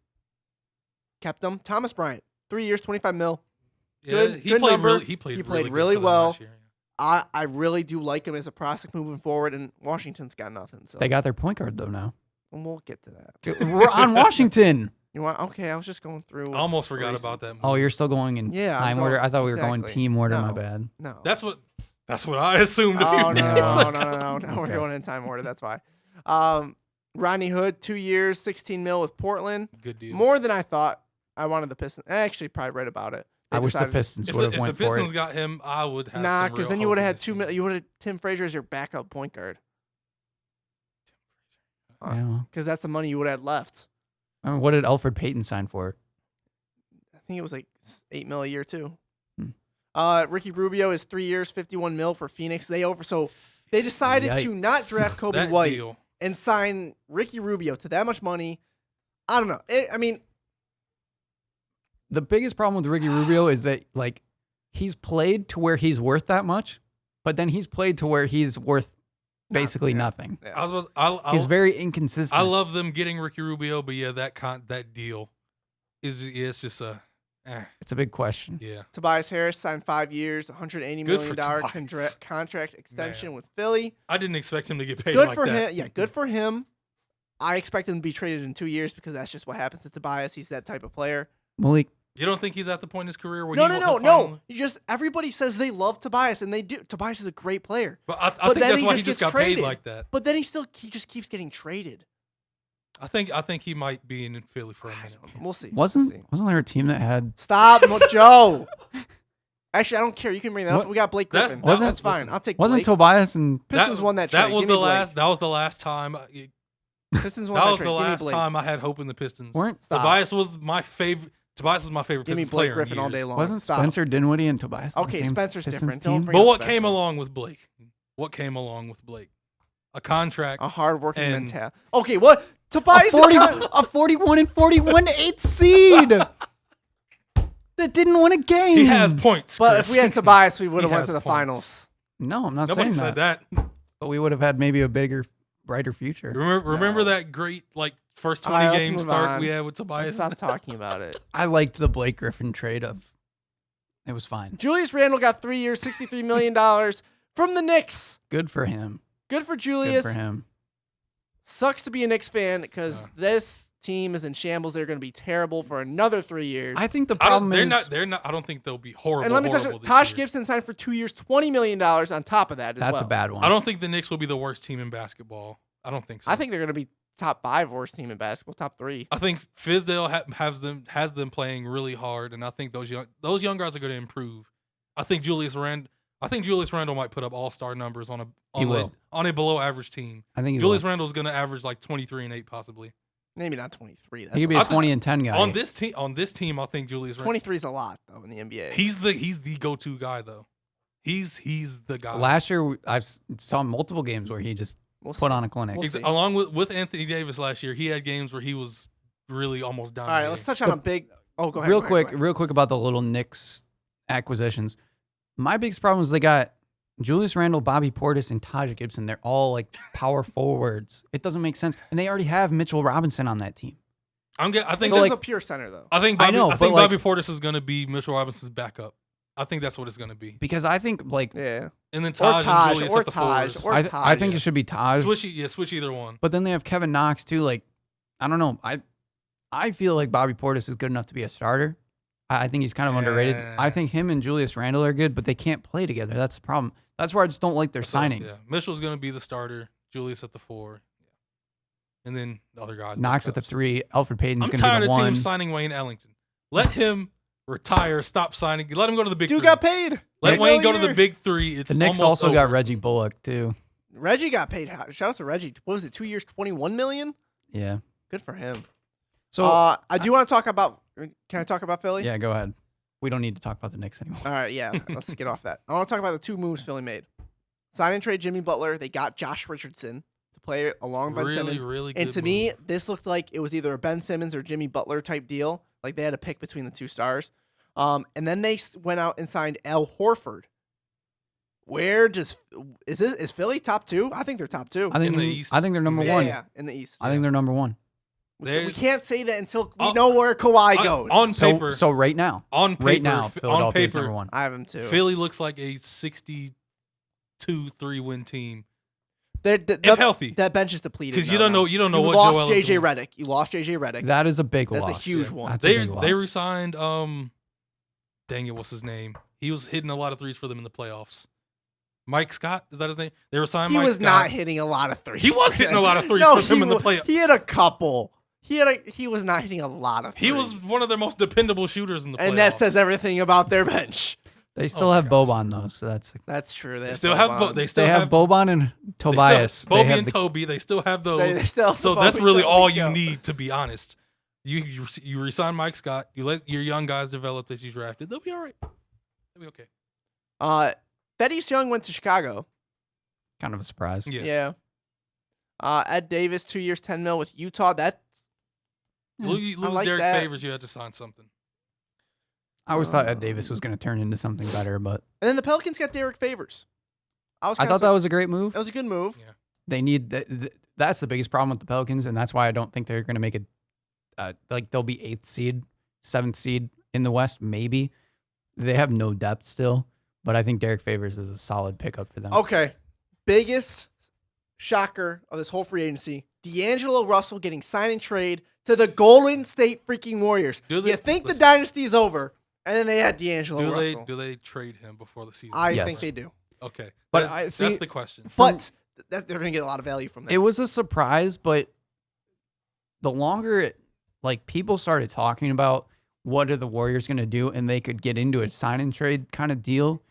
Speaker 2: kept him. Thomas Bryant, 3 years, $25 million. Good
Speaker 3: played
Speaker 2: number.
Speaker 3: He played
Speaker 2: really
Speaker 3: good for them
Speaker 2: well.
Speaker 3: last year,
Speaker 2: I really do like him as a prospect moving forward, and Washington's got nothing. So
Speaker 4: They got their point guard though now.
Speaker 2: we'll get to that.
Speaker 4: We're on Washington.
Speaker 2: You want? Okay, I was just going through.
Speaker 3: I almost forgot
Speaker 2: recent.
Speaker 3: about that.
Speaker 4: Oh, you're still going in
Speaker 2: Yeah, I'm
Speaker 4: time
Speaker 2: going-
Speaker 4: order. I thought we were going
Speaker 2: exactly.
Speaker 4: team order.
Speaker 2: No.
Speaker 4: My bad.
Speaker 2: No.
Speaker 3: That's what I assumed.
Speaker 2: Oh, no,
Speaker 3: It's like,
Speaker 2: no. We're
Speaker 4: Okay.
Speaker 2: going in time order. That's why. Rodney Hood, 2 years, $16 million with Portland.
Speaker 3: good deal.
Speaker 2: More than I thought. I wanted the Pistons. I actually probably read about it. They
Speaker 4: I wish the
Speaker 2: decided-
Speaker 4: Pistons
Speaker 3: If
Speaker 4: would
Speaker 3: the
Speaker 4: have went for
Speaker 3: Pistons
Speaker 4: it.
Speaker 3: got him, I would have.
Speaker 2: Nah,
Speaker 3: because
Speaker 2: then you would have had $2 million. You would have Tim Frazier as your backup point guard.
Speaker 4: Yeah, well,
Speaker 2: Because that's the money you would have left.
Speaker 4: I mean, what did Alfred Payton sign for?
Speaker 2: I think it was like $8 million a year too.
Speaker 4: Hmm.
Speaker 2: Ricky Rubio is 3 years, $51 million for Phoenix. They decided to not
Speaker 4: Yikes.
Speaker 2: draft Kobe
Speaker 3: that
Speaker 2: White
Speaker 3: deal.
Speaker 2: and sign Ricky Rubio to that much money. I don't know. I mean,
Speaker 4: The biggest problem with Ricky Rubio is that like he's played to where he's worth that much, but then he's played to where he's worth basically nothing.
Speaker 2: yeah.
Speaker 3: I was. I,
Speaker 4: He's very inconsistent.
Speaker 3: I love them getting Ricky Rubio, but yeah, that deal it's just a.
Speaker 4: It's a big question.
Speaker 3: Yeah.
Speaker 2: Tobias Harris signed 5 years, $180
Speaker 3: Good
Speaker 2: million
Speaker 3: for Tobias.
Speaker 2: contract extension
Speaker 3: Man.
Speaker 2: with Philly.
Speaker 3: I didn't expect him to get paid
Speaker 2: Good
Speaker 3: like
Speaker 2: for
Speaker 3: that.
Speaker 2: him. Yeah, good for him. I expect him to be traded in 2 years because that's just what happens to Tobias. He's that type of player.
Speaker 4: Malik,
Speaker 3: You don't think he's at the point in his career where
Speaker 2: No.
Speaker 3: he finally-
Speaker 2: You just everybody says they love Tobias, and they do. Tobias is a great player,
Speaker 3: But I
Speaker 2: But
Speaker 3: think
Speaker 2: then
Speaker 3: that's
Speaker 2: he
Speaker 3: why
Speaker 2: just
Speaker 3: he just
Speaker 2: gets
Speaker 3: got paid
Speaker 2: traded.
Speaker 3: like that.
Speaker 2: but then he just keeps getting traded.
Speaker 3: I think he might be in Philly for a
Speaker 2: I
Speaker 3: minute.
Speaker 2: don't know. We'll see.
Speaker 4: wasn't
Speaker 2: We'll see.
Speaker 4: there a team that had
Speaker 2: Stop, Joe. Actually, I don't care. You can bring that
Speaker 4: What-
Speaker 2: up. We got Blake
Speaker 3: That's-
Speaker 2: Griffin.
Speaker 4: wasn't-
Speaker 2: That's fine.
Speaker 3: listen,
Speaker 2: I'll take
Speaker 4: wasn't
Speaker 2: Blake.
Speaker 4: Tobias and
Speaker 2: Pistons won that trade.
Speaker 3: That was
Speaker 2: Give me
Speaker 3: the
Speaker 2: Blake.
Speaker 3: last. That was the last time.
Speaker 2: Pistons won
Speaker 3: That
Speaker 2: that
Speaker 3: was
Speaker 2: trade.
Speaker 3: the
Speaker 2: Give me
Speaker 3: last
Speaker 2: Blake.
Speaker 3: time I had hope in the Pistons.
Speaker 4: weren't
Speaker 2: Stop.
Speaker 3: Tobias was my favorite. Tobias was my favorite
Speaker 2: Give me
Speaker 3: Pistons
Speaker 2: Blake
Speaker 3: player.
Speaker 2: Griffin
Speaker 3: in
Speaker 2: all day
Speaker 3: years.
Speaker 2: long.
Speaker 4: wasn't
Speaker 2: Stop.
Speaker 4: Spencer Dinwiddie and Tobias on the
Speaker 2: Okay,
Speaker 4: same
Speaker 2: Spencer's
Speaker 4: Pistons
Speaker 2: different.
Speaker 4: team?
Speaker 2: Don't bring
Speaker 3: But
Speaker 2: up
Speaker 3: what
Speaker 2: Spencer.
Speaker 3: came along with Blake? What came along with Blake? A contract.
Speaker 2: A hard-working
Speaker 3: And-
Speaker 2: mentality. Okay, what? Tobias is
Speaker 4: a 41 and 41 8th seed that didn't win a game.
Speaker 3: He has points.
Speaker 2: But
Speaker 3: Chris.
Speaker 2: if we had Tobias, we would have
Speaker 3: He
Speaker 2: went
Speaker 3: has
Speaker 2: to the
Speaker 3: points.
Speaker 2: finals.
Speaker 4: No, I'm not
Speaker 3: Nobody
Speaker 4: saying
Speaker 3: said
Speaker 4: that.
Speaker 3: that.
Speaker 4: But we would have had maybe a bigger, brighter future.
Speaker 3: Remember
Speaker 2: No.
Speaker 3: that great first
Speaker 2: All
Speaker 3: 20
Speaker 2: right, let's
Speaker 3: game
Speaker 2: move
Speaker 3: start
Speaker 2: on.
Speaker 3: we had with
Speaker 2: Let's
Speaker 3: Tobias.
Speaker 2: stop talking about it.
Speaker 4: I liked the Blake Griffin trade of. It was fine.
Speaker 2: Julius Randle got 3 years, $63 million from the Knicks.
Speaker 4: Good for him.
Speaker 2: Good for
Speaker 4: Good
Speaker 2: Julius.
Speaker 4: for him.
Speaker 2: Sucks to be a Knicks fan because
Speaker 3: Yeah.
Speaker 2: this team is in shambles. They're going to be terrible for another 3 years.
Speaker 4: I think the
Speaker 3: I don't,
Speaker 4: problem
Speaker 3: they're
Speaker 4: is
Speaker 3: not. They're not. I don't think they'll be horrible.
Speaker 2: and let me touch
Speaker 3: horrible
Speaker 2: it.
Speaker 3: this
Speaker 2: Tosh
Speaker 3: year.
Speaker 2: Gibson signed for 2 years, $20 million on top of that as
Speaker 4: that's
Speaker 2: well.
Speaker 4: a bad one.
Speaker 3: I don't think the Knicks will be the worst team in basketball. I don't think so.
Speaker 2: I think they're going to be top 5 worst team in basketball, top 3.
Speaker 3: I think Fizdale has them playing really hard, and I think those young guys are going to improve. I think Julius Randle. I think Julius Randle might put up all-star numbers on a below-average team.
Speaker 4: I think
Speaker 3: Julius Randle's going to average like 23 and 8 possibly.
Speaker 2: Maybe not 23.
Speaker 4: He could be a 20 and 10 guy.
Speaker 3: On this team, I think Julius Randle
Speaker 2: 23 is a lot though in the NBA.
Speaker 3: He's the go-to guy though. He's the guy.
Speaker 4: Last year, I saw multiple games where he just put on a clinic.
Speaker 2: We'll see.
Speaker 3: Along with Anthony Davis last year, he had games where he was really almost
Speaker 2: All
Speaker 3: dominating.
Speaker 2: right, let's touch on a big. Oh, go ahead.
Speaker 4: Real
Speaker 2: go
Speaker 4: quick,
Speaker 2: ahead.
Speaker 4: real quick about the little Knicks acquisitions. My biggest problem is they got Julius Randle, Bobby Portis, and Taj Gibson. They're all like power forwards. It doesn't make sense, and they already have Mitchell Robinson on that team.
Speaker 3: I think
Speaker 2: He's
Speaker 4: so, like,
Speaker 2: a pure center though.
Speaker 3: I think Bobby,
Speaker 4: I know, but,
Speaker 3: Bobby Portis is going to be Mitchell Robinson's backup. I think that's what it's going to be.
Speaker 4: Because I think like
Speaker 2: Yeah.
Speaker 3: And then Taj and Julius at the fours.
Speaker 4: I think it should be Taj.
Speaker 3: Switch either one.
Speaker 4: But then they have Kevin Knox too. Like, I don't know. I feel like Bobby Portis is good enough to be a starter. I think he's kind of underrated. I think him and Julius Randle are good, but they can't play together. That's the problem. That's where I just don't like their signings.
Speaker 3: Yeah. Mitchell's going to be the starter. Julius at the 4. And then the other guys.
Speaker 4: Knox at the 3. Alfred Payton's
Speaker 3: I'm
Speaker 4: going to be
Speaker 3: tired
Speaker 4: the
Speaker 3: of
Speaker 4: 1.
Speaker 3: teams signing Wayne Ellington. Let him retire. Stop signing. Let him go to the big
Speaker 2: Dude
Speaker 3: 3.
Speaker 2: got paid.
Speaker 3: Let
Speaker 2: $8
Speaker 3: Wayne go to
Speaker 2: million.
Speaker 3: the big 3. It's
Speaker 4: The Knicks
Speaker 3: almost
Speaker 4: also got
Speaker 3: over.
Speaker 4: Reggie Bullock too.
Speaker 2: Reggie got paid. Shout out to Reggie. What was it? 2 years, $21 million.
Speaker 4: Yeah.
Speaker 2: Good for him.
Speaker 4: So
Speaker 2: I do want to talk about. Can I talk about Philly?
Speaker 4: yeah, go ahead. We don't need to talk about the Knicks anymore.
Speaker 2: All right, yeah. Let's get off that. I want to talk about the 2 moves Philly made. Sign and trade Jimmy Butler. They got Josh Richardson to play along Ben Simmons.
Speaker 3: Really
Speaker 2: And
Speaker 3: good
Speaker 2: to me,
Speaker 3: move.
Speaker 2: this looked like it was either a Ben Simmons or Jimmy Butler type deal. Like they had to pick between the 2 stars. And then they went out and signed Al Horford. Where is Philly top 2? I think they're top 2.
Speaker 4: I think
Speaker 3: In the East.
Speaker 4: I think they're number
Speaker 2: yeah,
Speaker 4: 1.
Speaker 2: yeah, in the East.
Speaker 4: I think they're number 1.
Speaker 2: We can't say that until we
Speaker 3: Oh,
Speaker 2: know where Kawhi goes.
Speaker 3: On paper,
Speaker 4: So right now,
Speaker 3: on paper,
Speaker 4: right now,
Speaker 3: on
Speaker 4: Philadelphia's
Speaker 3: paper,
Speaker 4: number 1.
Speaker 2: I have him too.
Speaker 3: Philly looks like a 62-3 win team.
Speaker 2: If
Speaker 3: healthy.
Speaker 2: That bench is depleted.
Speaker 3: Because you
Speaker 2: though,
Speaker 3: don't know
Speaker 2: now.
Speaker 3: you don't know
Speaker 2: You
Speaker 3: what
Speaker 2: lost
Speaker 3: Joel is
Speaker 2: JJ
Speaker 3: doing.
Speaker 2: Redick. You lost JJ Redick.
Speaker 4: That is a big
Speaker 2: That's
Speaker 4: loss.
Speaker 2: a huge one.
Speaker 4: That's a
Speaker 3: They
Speaker 4: big loss.
Speaker 3: they resigned dang it, what's his name? He was hitting a lot of threes for them in the playoffs. Mike Scott, is that his name? They resigned
Speaker 2: He
Speaker 3: Mike
Speaker 2: was
Speaker 3: Scott.
Speaker 2: not hitting a lot of threes.
Speaker 3: He was hitting a lot of threes
Speaker 2: No,
Speaker 3: for them in the
Speaker 2: he
Speaker 3: playoffs.
Speaker 2: He had a couple. He was not hitting a lot of threes.
Speaker 3: He was one of their most dependable shooters in the playoffs.
Speaker 2: And that says everything about their bench.
Speaker 4: They still have Boban though, so
Speaker 2: That's true.
Speaker 3: They still have
Speaker 2: Boban.
Speaker 3: they still
Speaker 4: they have Boban and Tobias.
Speaker 3: Bobby
Speaker 4: They have
Speaker 3: and
Speaker 4: the-
Speaker 3: Toby. They still have those.
Speaker 2: They still have
Speaker 3: so
Speaker 2: the
Speaker 3: that's
Speaker 2: Bobby
Speaker 3: really
Speaker 2: Toby
Speaker 3: all
Speaker 2: show.
Speaker 3: you need, to be honest. You resign Mike Scott. You let your young guys develop that you drafted. They'll be all right. They'll be okay.
Speaker 2: Thaddeus Young went to Chicago.
Speaker 4: kind of a surprise.
Speaker 3: Yeah.
Speaker 2: Ed Davis, 2 years, $10 million with Utah. That's
Speaker 3: Lose
Speaker 2: like
Speaker 3: Derek
Speaker 2: that.
Speaker 3: Favors, you had to sign something.
Speaker 4: I always thought Ed Davis was going to turn into something better, but
Speaker 2: and then the Pelicans got Derek Favors.
Speaker 4: I thought that was a great move.
Speaker 2: a good move.
Speaker 3: Yeah.
Speaker 4: They need that's the biggest problem with the Pelicans, and that's why I don't think they're going to make it. Like they'll be 8th seed, 7th seed in the West, maybe. They have no depth still, but I think Derek Favors is a solid pickup for them.
Speaker 2: Okay. Biggest shocker of this whole free agency, D'Angelo Russell getting sign and trade to the Golden State freaking Warriors.
Speaker 3: Do they-
Speaker 2: You think the
Speaker 3: listen.
Speaker 2: dynasty's over, and then they had D'Angelo Russell.
Speaker 3: Do they trade him before the season?
Speaker 2: I
Speaker 4: Yes.
Speaker 2: think they do.
Speaker 3: Okay.
Speaker 4: But
Speaker 3: That-
Speaker 4: see-
Speaker 3: that's the question.
Speaker 2: But they're going to get a lot of value from that.
Speaker 4: It was a surprise, but the longer people started talking about what are the Warriors going to do, and they could get into a sign and trade kind of deal,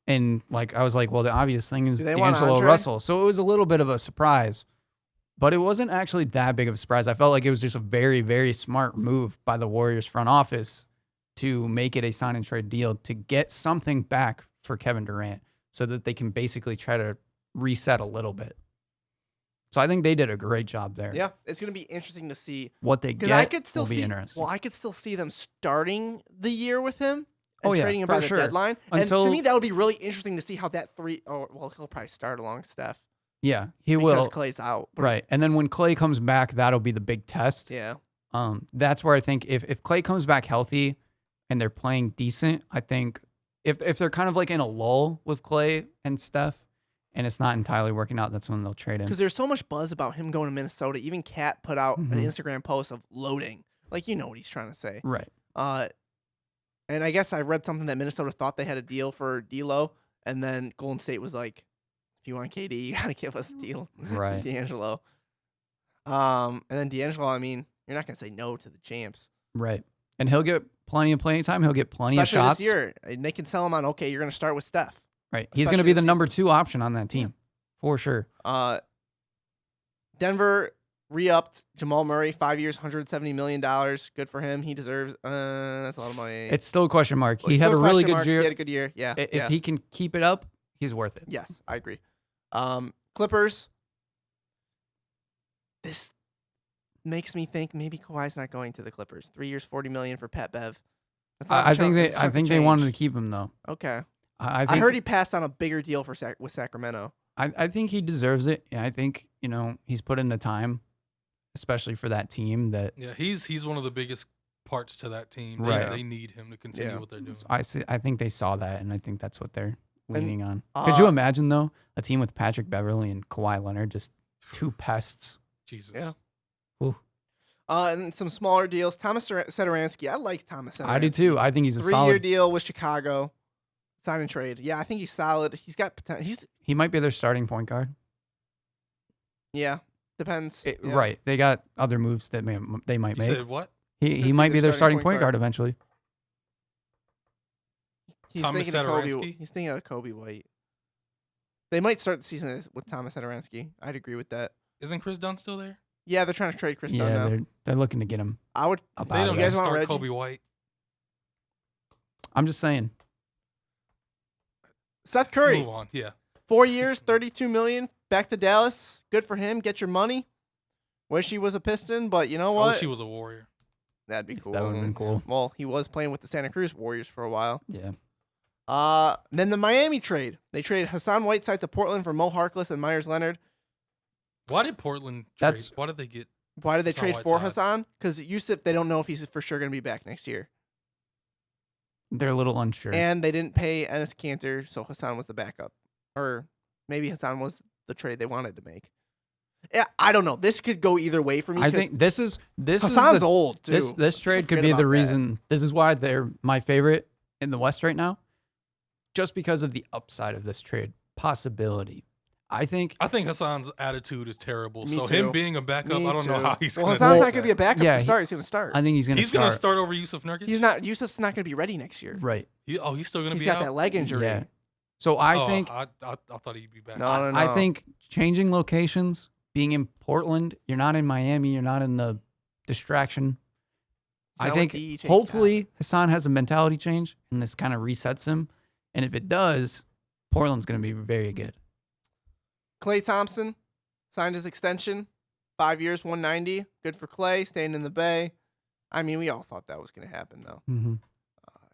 Speaker 4: and I was like, well, the obvious thing is
Speaker 2: Do they want
Speaker 4: D'Angelo
Speaker 2: Andre?
Speaker 4: Russell. So it was a little bit of a surprise, but it wasn't actually that big of a surprise. I felt like it was just a very, very smart move by the Warriors front office to make it a sign and trade deal to get something back for Kevin Durant so that they can basically try to reset a little bit. So I think they did a great job there.
Speaker 2: Yeah, it's going to be interesting to see.
Speaker 4: What they
Speaker 2: Because
Speaker 4: get
Speaker 2: I could still
Speaker 4: will be
Speaker 2: see.
Speaker 4: interesting.
Speaker 2: Well, I could still see them starting the year with him and
Speaker 4: Oh, yeah,
Speaker 2: trading him
Speaker 4: for
Speaker 2: by the
Speaker 4: sure.
Speaker 2: deadline. And
Speaker 4: Until-
Speaker 2: to me, that would be really interesting to see how that he'll probably start along Steph
Speaker 4: Yeah, he
Speaker 2: because
Speaker 4: will.
Speaker 2: Clay's out. But
Speaker 4: Right. And then when Clay comes back, that'll be the big test.
Speaker 2: Yeah.
Speaker 4: That's where I think if Clay comes back healthy and they're playing decent, I think if they're kind of in a lull with Clay and Steph and it's not entirely working out, that's when they'll trade him.
Speaker 2: Because there's so much buzz about him going to Minnesota. Even Kat put out an
Speaker 4: Mhm.
Speaker 2: Instagram post of loading. You know what he's trying to say.
Speaker 4: Right.
Speaker 2: And I guess I read something that Minnesota thought they had a deal for D'Lo, and then Golden State was like, if you want KD, you got to give us a deal.
Speaker 4: Right.
Speaker 2: D'Angelo. And then D'Angelo, I mean, you're not going to say no to the champs.
Speaker 4: Right. And he'll get plenty of playing time. He'll get plenty
Speaker 2: Especially
Speaker 4: of shots.
Speaker 2: this year. And they can sell him on, okay, you're going to start with Steph.
Speaker 4: Right. He's going to
Speaker 2: especially
Speaker 4: be
Speaker 2: this
Speaker 4: the number 2 option on that team for sure.
Speaker 2: Denver re-upped Jamal Murray, 5 years, $170 million. Good for him. He deserves. That's a lot of money.
Speaker 4: It's still a question mark.
Speaker 2: Well,
Speaker 4: He had a
Speaker 2: still
Speaker 4: really
Speaker 2: question
Speaker 4: good
Speaker 2: mark.
Speaker 4: year.
Speaker 2: He had a good year. Yeah.
Speaker 4: If he can keep it up, he's worth it.
Speaker 2: Yes, I agree. Clippers. This makes me think maybe Kawhi's not going to the Clippers. 3 years, $40 million for Pat Bev. That's not a
Speaker 4: I
Speaker 2: chunk-
Speaker 4: think they
Speaker 2: that's a chunk
Speaker 4: I
Speaker 2: of
Speaker 4: think they wanted to
Speaker 2: change.
Speaker 4: keep him though.
Speaker 2: Okay.
Speaker 4: I
Speaker 2: I
Speaker 4: think
Speaker 2: heard he passed on a bigger deal for with Sacramento.
Speaker 4: I think he deserves it. And I think, he's put in the time, especially for that team that
Speaker 3: Yeah, he's one of the biggest parts to that team.
Speaker 4: Right.
Speaker 3: They need him to continue what they're doing.
Speaker 4: I think they saw that, and I think that's what they're leaning on. Could you imagine though a team with Patrick Beverly and Kawhi Leonard, just 2 pests?
Speaker 3: Jesus.
Speaker 2: Yeah.
Speaker 4: Ooh.
Speaker 2: And some smaller deals. Thomas Satoransky. I like Thomas Satoransky.
Speaker 4: I do too. I think he's a
Speaker 2: 3-year
Speaker 4: solid.
Speaker 2: deal with Chicago. Sign and trade. Yeah, I think he's solid. He's got potential.
Speaker 4: He might be their starting point guard.
Speaker 2: Yeah, depends. Yeah.
Speaker 4: Right. They got other moves that they might
Speaker 3: You
Speaker 4: make.
Speaker 3: said what?
Speaker 4: He might be their starting point guard eventually.
Speaker 2: He's
Speaker 3: Thomas
Speaker 2: thinking of Kobe.
Speaker 3: Satoransky?
Speaker 2: He's thinking of Kobe White. They might start the season with Thomas Satoransky. I'd agree with that.
Speaker 3: Isn't Chris Dunn still there?
Speaker 2: Yeah, they're trying to trade Chris Dunn
Speaker 4: Yeah,
Speaker 2: now.
Speaker 4: they're looking to get him.
Speaker 2: I would.
Speaker 4: Up
Speaker 3: They
Speaker 4: out
Speaker 3: don't
Speaker 4: of
Speaker 2: you
Speaker 3: need
Speaker 2: guys
Speaker 3: to
Speaker 2: want
Speaker 3: start
Speaker 2: Reggie?
Speaker 3: Kobe White.
Speaker 4: I'm just saying.
Speaker 2: Seth Curry.
Speaker 3: Move on. Yeah.
Speaker 2: 4 years, $32 million. Back to Dallas. Good for him. Get your money. Wish he was a Piston, but you know
Speaker 3: I
Speaker 2: what?
Speaker 3: wish he was a Warrior.
Speaker 2: That'd be cool.
Speaker 4: That would've been cool.
Speaker 2: Well, he was playing with the Santa Cruz Warriors for a while.
Speaker 4: Yeah.
Speaker 2: Then the Miami trade. They traded Hassan Whiteside to Portland for Mo Harkless and Myers Leonard.
Speaker 3: Why did Portland trade?
Speaker 4: That's-
Speaker 3: Why did they get?
Speaker 2: Why did they
Speaker 3: Hassan
Speaker 2: trade for
Speaker 3: Whiteside.
Speaker 2: Hassan? Because Yusuf, they don't know if he's for sure going to be back next year.
Speaker 4: They're a little unsure.
Speaker 2: And they didn't pay Enes Kanter, so Hassan was the backup. Or maybe Hassan was the trade they wanted to make. Yeah, I don't know. This could go either way for me.
Speaker 4: I
Speaker 2: 'cause
Speaker 4: think this is
Speaker 2: Hassan's old, too.
Speaker 4: This trade
Speaker 2: People
Speaker 4: could be
Speaker 2: forget
Speaker 4: the
Speaker 2: about that.
Speaker 4: reason. This is why they're my favorite in the West right now, just because of the upside of this trade possibility. I think
Speaker 3: Hassan's attitude is terrible.
Speaker 2: Me
Speaker 3: So
Speaker 2: too.
Speaker 3: him being a backup,
Speaker 2: Me
Speaker 3: I don't know
Speaker 2: too.
Speaker 3: how he's
Speaker 2: Well,
Speaker 3: going
Speaker 2: Hassan's
Speaker 3: to.
Speaker 2: not going to be a backup
Speaker 4: Yeah,
Speaker 2: to start. He's going to start.
Speaker 4: I think he's gonna
Speaker 3: He's
Speaker 4: start.
Speaker 3: going to start over Yusuf Nurkic.
Speaker 2: He's not. Yusuf's not going to be ready next year.
Speaker 4: Right.
Speaker 3: He's still going to
Speaker 2: He's
Speaker 3: be
Speaker 2: got
Speaker 3: out.
Speaker 2: that leg injury.
Speaker 4: Yeah. So I think
Speaker 3: I thought he'd be back.
Speaker 2: No.
Speaker 4: I think changing locations, being in Portland, you're not in Miami, you're not in the distraction. I
Speaker 2: not
Speaker 4: think
Speaker 2: with DJ
Speaker 4: hopefully Hassan has a mentality change and this kind of resets him. And if it does, Portland's going to be very good.
Speaker 2: Klay Thompson signed his extension, 5 years, 190. Good for Klay, staying in the Bay. I mean, we all thought that was going to happen, though.
Speaker 4: Mm-hmm.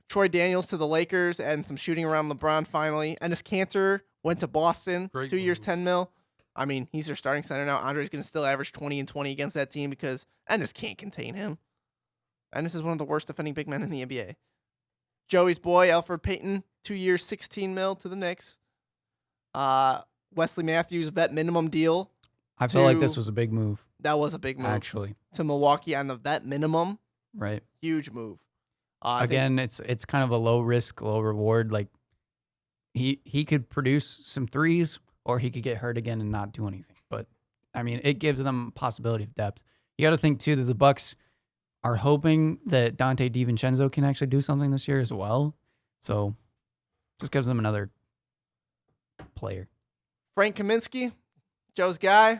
Speaker 2: Troy Daniels to the Lakers and some shooting around LeBron finally. Enes Kanter went to Boston,
Speaker 3: Great
Speaker 2: 2 years,
Speaker 3: move.
Speaker 2: $10 million. I mean, he's their starting center now. Andre's going to still average 20 and 20 against that team because Ennis can't contain him. Ennis is one of the worst defending big men in the NBA. Joey's boy, Alfred Payton, 2 years, $16 million to the Knicks. Wesley Matthews, vet minimum deal.
Speaker 4: I feel like this
Speaker 2: to-
Speaker 4: was a big move,
Speaker 2: That was a big move.
Speaker 4: actually.
Speaker 2: To Milwaukee on the vet minimum.
Speaker 4: Right.
Speaker 2: Huge move. I think-
Speaker 4: Again, it's kind of a low risk, low reward. Like he could produce some threes, or he could get hurt again and not do anything. But I mean, it gives them possibility of depth. You got to think too that the Bucks are hoping that Dante DiVincenzo can actually do something this year as well. So just gives them another player.
Speaker 2: Frank Kaminsky, Joe's guy.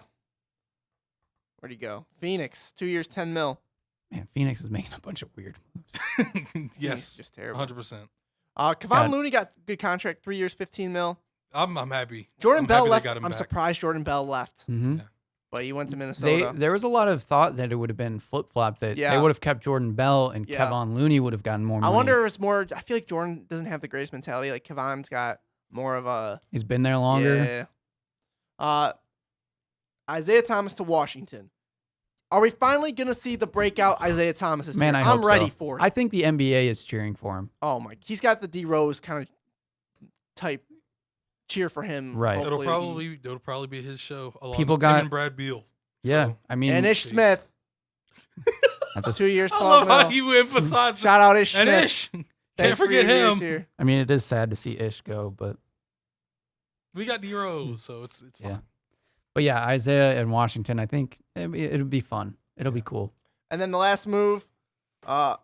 Speaker 2: Where'd he go? Phoenix, 2 years, $10 million.
Speaker 4: Man, Phoenix is making a bunch of weird moves.
Speaker 2: He's
Speaker 3: Yes,
Speaker 2: just terrible.
Speaker 3: 100%.
Speaker 2: Kevon
Speaker 4: God.
Speaker 2: Looney got a good contract, 3 years, $15 million.
Speaker 3: I'm happy.
Speaker 2: Jordan
Speaker 3: I'm
Speaker 2: Bell
Speaker 3: happy they
Speaker 2: left.
Speaker 3: got him
Speaker 2: I'm
Speaker 3: back.
Speaker 2: surprised Jordan Bell left,
Speaker 4: Mm-hmm.
Speaker 2: but he went to Minnesota.
Speaker 4: There was a lot of thought that it would have been flip flop, that
Speaker 2: Yeah.
Speaker 4: they would have kept Jordan Bell and
Speaker 2: Yeah.
Speaker 4: Kevon Looney would have gotten more
Speaker 2: I
Speaker 4: money.
Speaker 2: wonder if it's more. I feel like Jordan doesn't have the greatest mentality. Like Kevon's got more of a
Speaker 4: He's been there longer.
Speaker 2: Yeah. Isaiah Thomas to Washington. Are we finally gonna see the breakout Isaiah Thomas this
Speaker 4: Man,
Speaker 2: year?
Speaker 4: I hope
Speaker 2: I'm ready
Speaker 4: so.
Speaker 2: for it.
Speaker 4: I think the NBA is cheering for him.
Speaker 2: Oh my, he's got the D Rose kind of type cheer for him.
Speaker 4: Right.
Speaker 2: Hopefully
Speaker 3: It'll probably be his show along
Speaker 4: People
Speaker 3: with
Speaker 4: got-
Speaker 3: him and Brad Beal.
Speaker 4: Yeah,
Speaker 3: So,
Speaker 4: I mean,
Speaker 2: and Ish Smith,
Speaker 4: that's a,
Speaker 2: 2 years,
Speaker 3: I
Speaker 2: 12
Speaker 3: love how
Speaker 2: mil.
Speaker 3: you emphasize
Speaker 2: Shout out Ish
Speaker 3: and
Speaker 2: Smith.
Speaker 3: Ish. Can't
Speaker 2: Thanks for
Speaker 3: forget
Speaker 2: your years
Speaker 3: him.
Speaker 2: here.
Speaker 4: I mean, it is sad to see Ish go, but
Speaker 3: We got D Rose, so it's fine.
Speaker 4: yeah. But yeah, Isaiah and Washington, I think it'll be fun. It'll be cool.
Speaker 2: And then the last move, and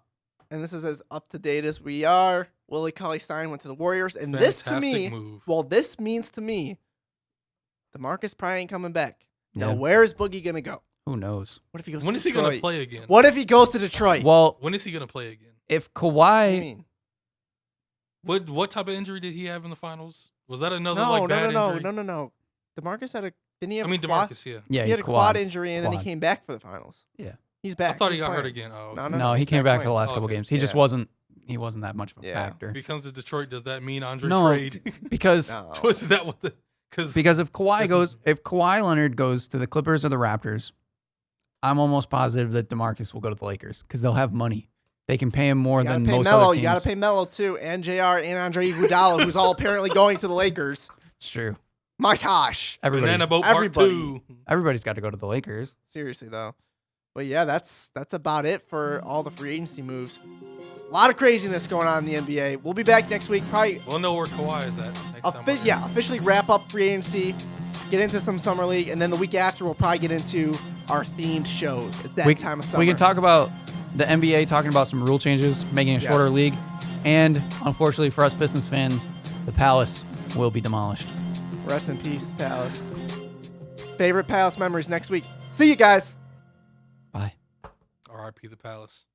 Speaker 2: this is as up to date as we are, Willie Cauley-Stein went to the Warriors, and this to me,
Speaker 3: Fantastic move.
Speaker 2: well, this means to me, DeMarcus probably ain't coming back. Now,
Speaker 4: Yeah.
Speaker 2: where is Boogie gonna go?
Speaker 4: Who knows?
Speaker 2: What if he goes?
Speaker 3: When
Speaker 2: to
Speaker 3: is he
Speaker 2: Detroit?
Speaker 3: gonna play again?
Speaker 2: What if he goes to Detroit?
Speaker 4: Well,
Speaker 3: When is he gonna play again?
Speaker 4: if
Speaker 2: What do you
Speaker 4: Kawhi,
Speaker 2: mean?
Speaker 3: What type of injury did he have in the finals? Was that another
Speaker 2: No,
Speaker 3: like
Speaker 2: no,
Speaker 3: bad
Speaker 2: no,
Speaker 3: injury?
Speaker 2: no. DeMarcus had a didn't he have
Speaker 3: I mean
Speaker 2: a quad?
Speaker 3: DeMarcus, yeah.
Speaker 4: yeah,
Speaker 2: He had a quad injury and then he
Speaker 4: Quad.
Speaker 2: came back for the finals.
Speaker 4: Yeah.
Speaker 2: He's back.
Speaker 3: I thought he
Speaker 2: He's
Speaker 3: got hurt
Speaker 2: playing.
Speaker 3: again. Oh,
Speaker 2: No,
Speaker 4: No, he
Speaker 2: he's
Speaker 4: came back for the
Speaker 2: playing.
Speaker 4: last couple
Speaker 3: Okay.
Speaker 4: games. He just
Speaker 2: Yeah.
Speaker 4: wasn't that much of a
Speaker 2: Yeah.
Speaker 4: factor.
Speaker 3: If he comes to Detroit, does that mean Andre
Speaker 4: No.
Speaker 3: trade?
Speaker 4: Because
Speaker 2: No.
Speaker 3: Was that what the? Because
Speaker 4: if
Speaker 3: Doesn't-
Speaker 4: if Kawhi Leonard goes to the Clippers or the Raptors, I'm almost positive that DeMarcus will go to the Lakers because they'll have money. They can pay him more
Speaker 2: You gotta
Speaker 4: than
Speaker 2: pay
Speaker 4: most
Speaker 2: Melo.
Speaker 4: other teams.
Speaker 2: You got to pay Melo too, and JR and Andre Iguodala, who's all apparently going to the Lakers.
Speaker 4: It's true.
Speaker 2: My gosh.
Speaker 3: Banana Boat
Speaker 2: everybody.
Speaker 3: Part 2.
Speaker 4: Everybody's got to go to the Lakers.
Speaker 2: Seriously though. But yeah, that's about it for all the free agency moves. A lot of craziness going on in the NBA. We'll be back next week. Probably
Speaker 3: We'll know where Kawhi is at next time. we're here.
Speaker 2: officially wrap up free agency, get into some summer league, and then the week after we'll probably get into our themed shows. It's that time of summer.
Speaker 4: We can talk about the NBA talking about some rule changes, making a shorter
Speaker 2: Yes.
Speaker 4: league, and unfortunately for us Pistons fans, the Palace will be demolished.
Speaker 2: Rest in peace, Palace. Favorite Palace memories next week. See you guys.
Speaker 4: Bye.
Speaker 3: R.I.P. the Palace.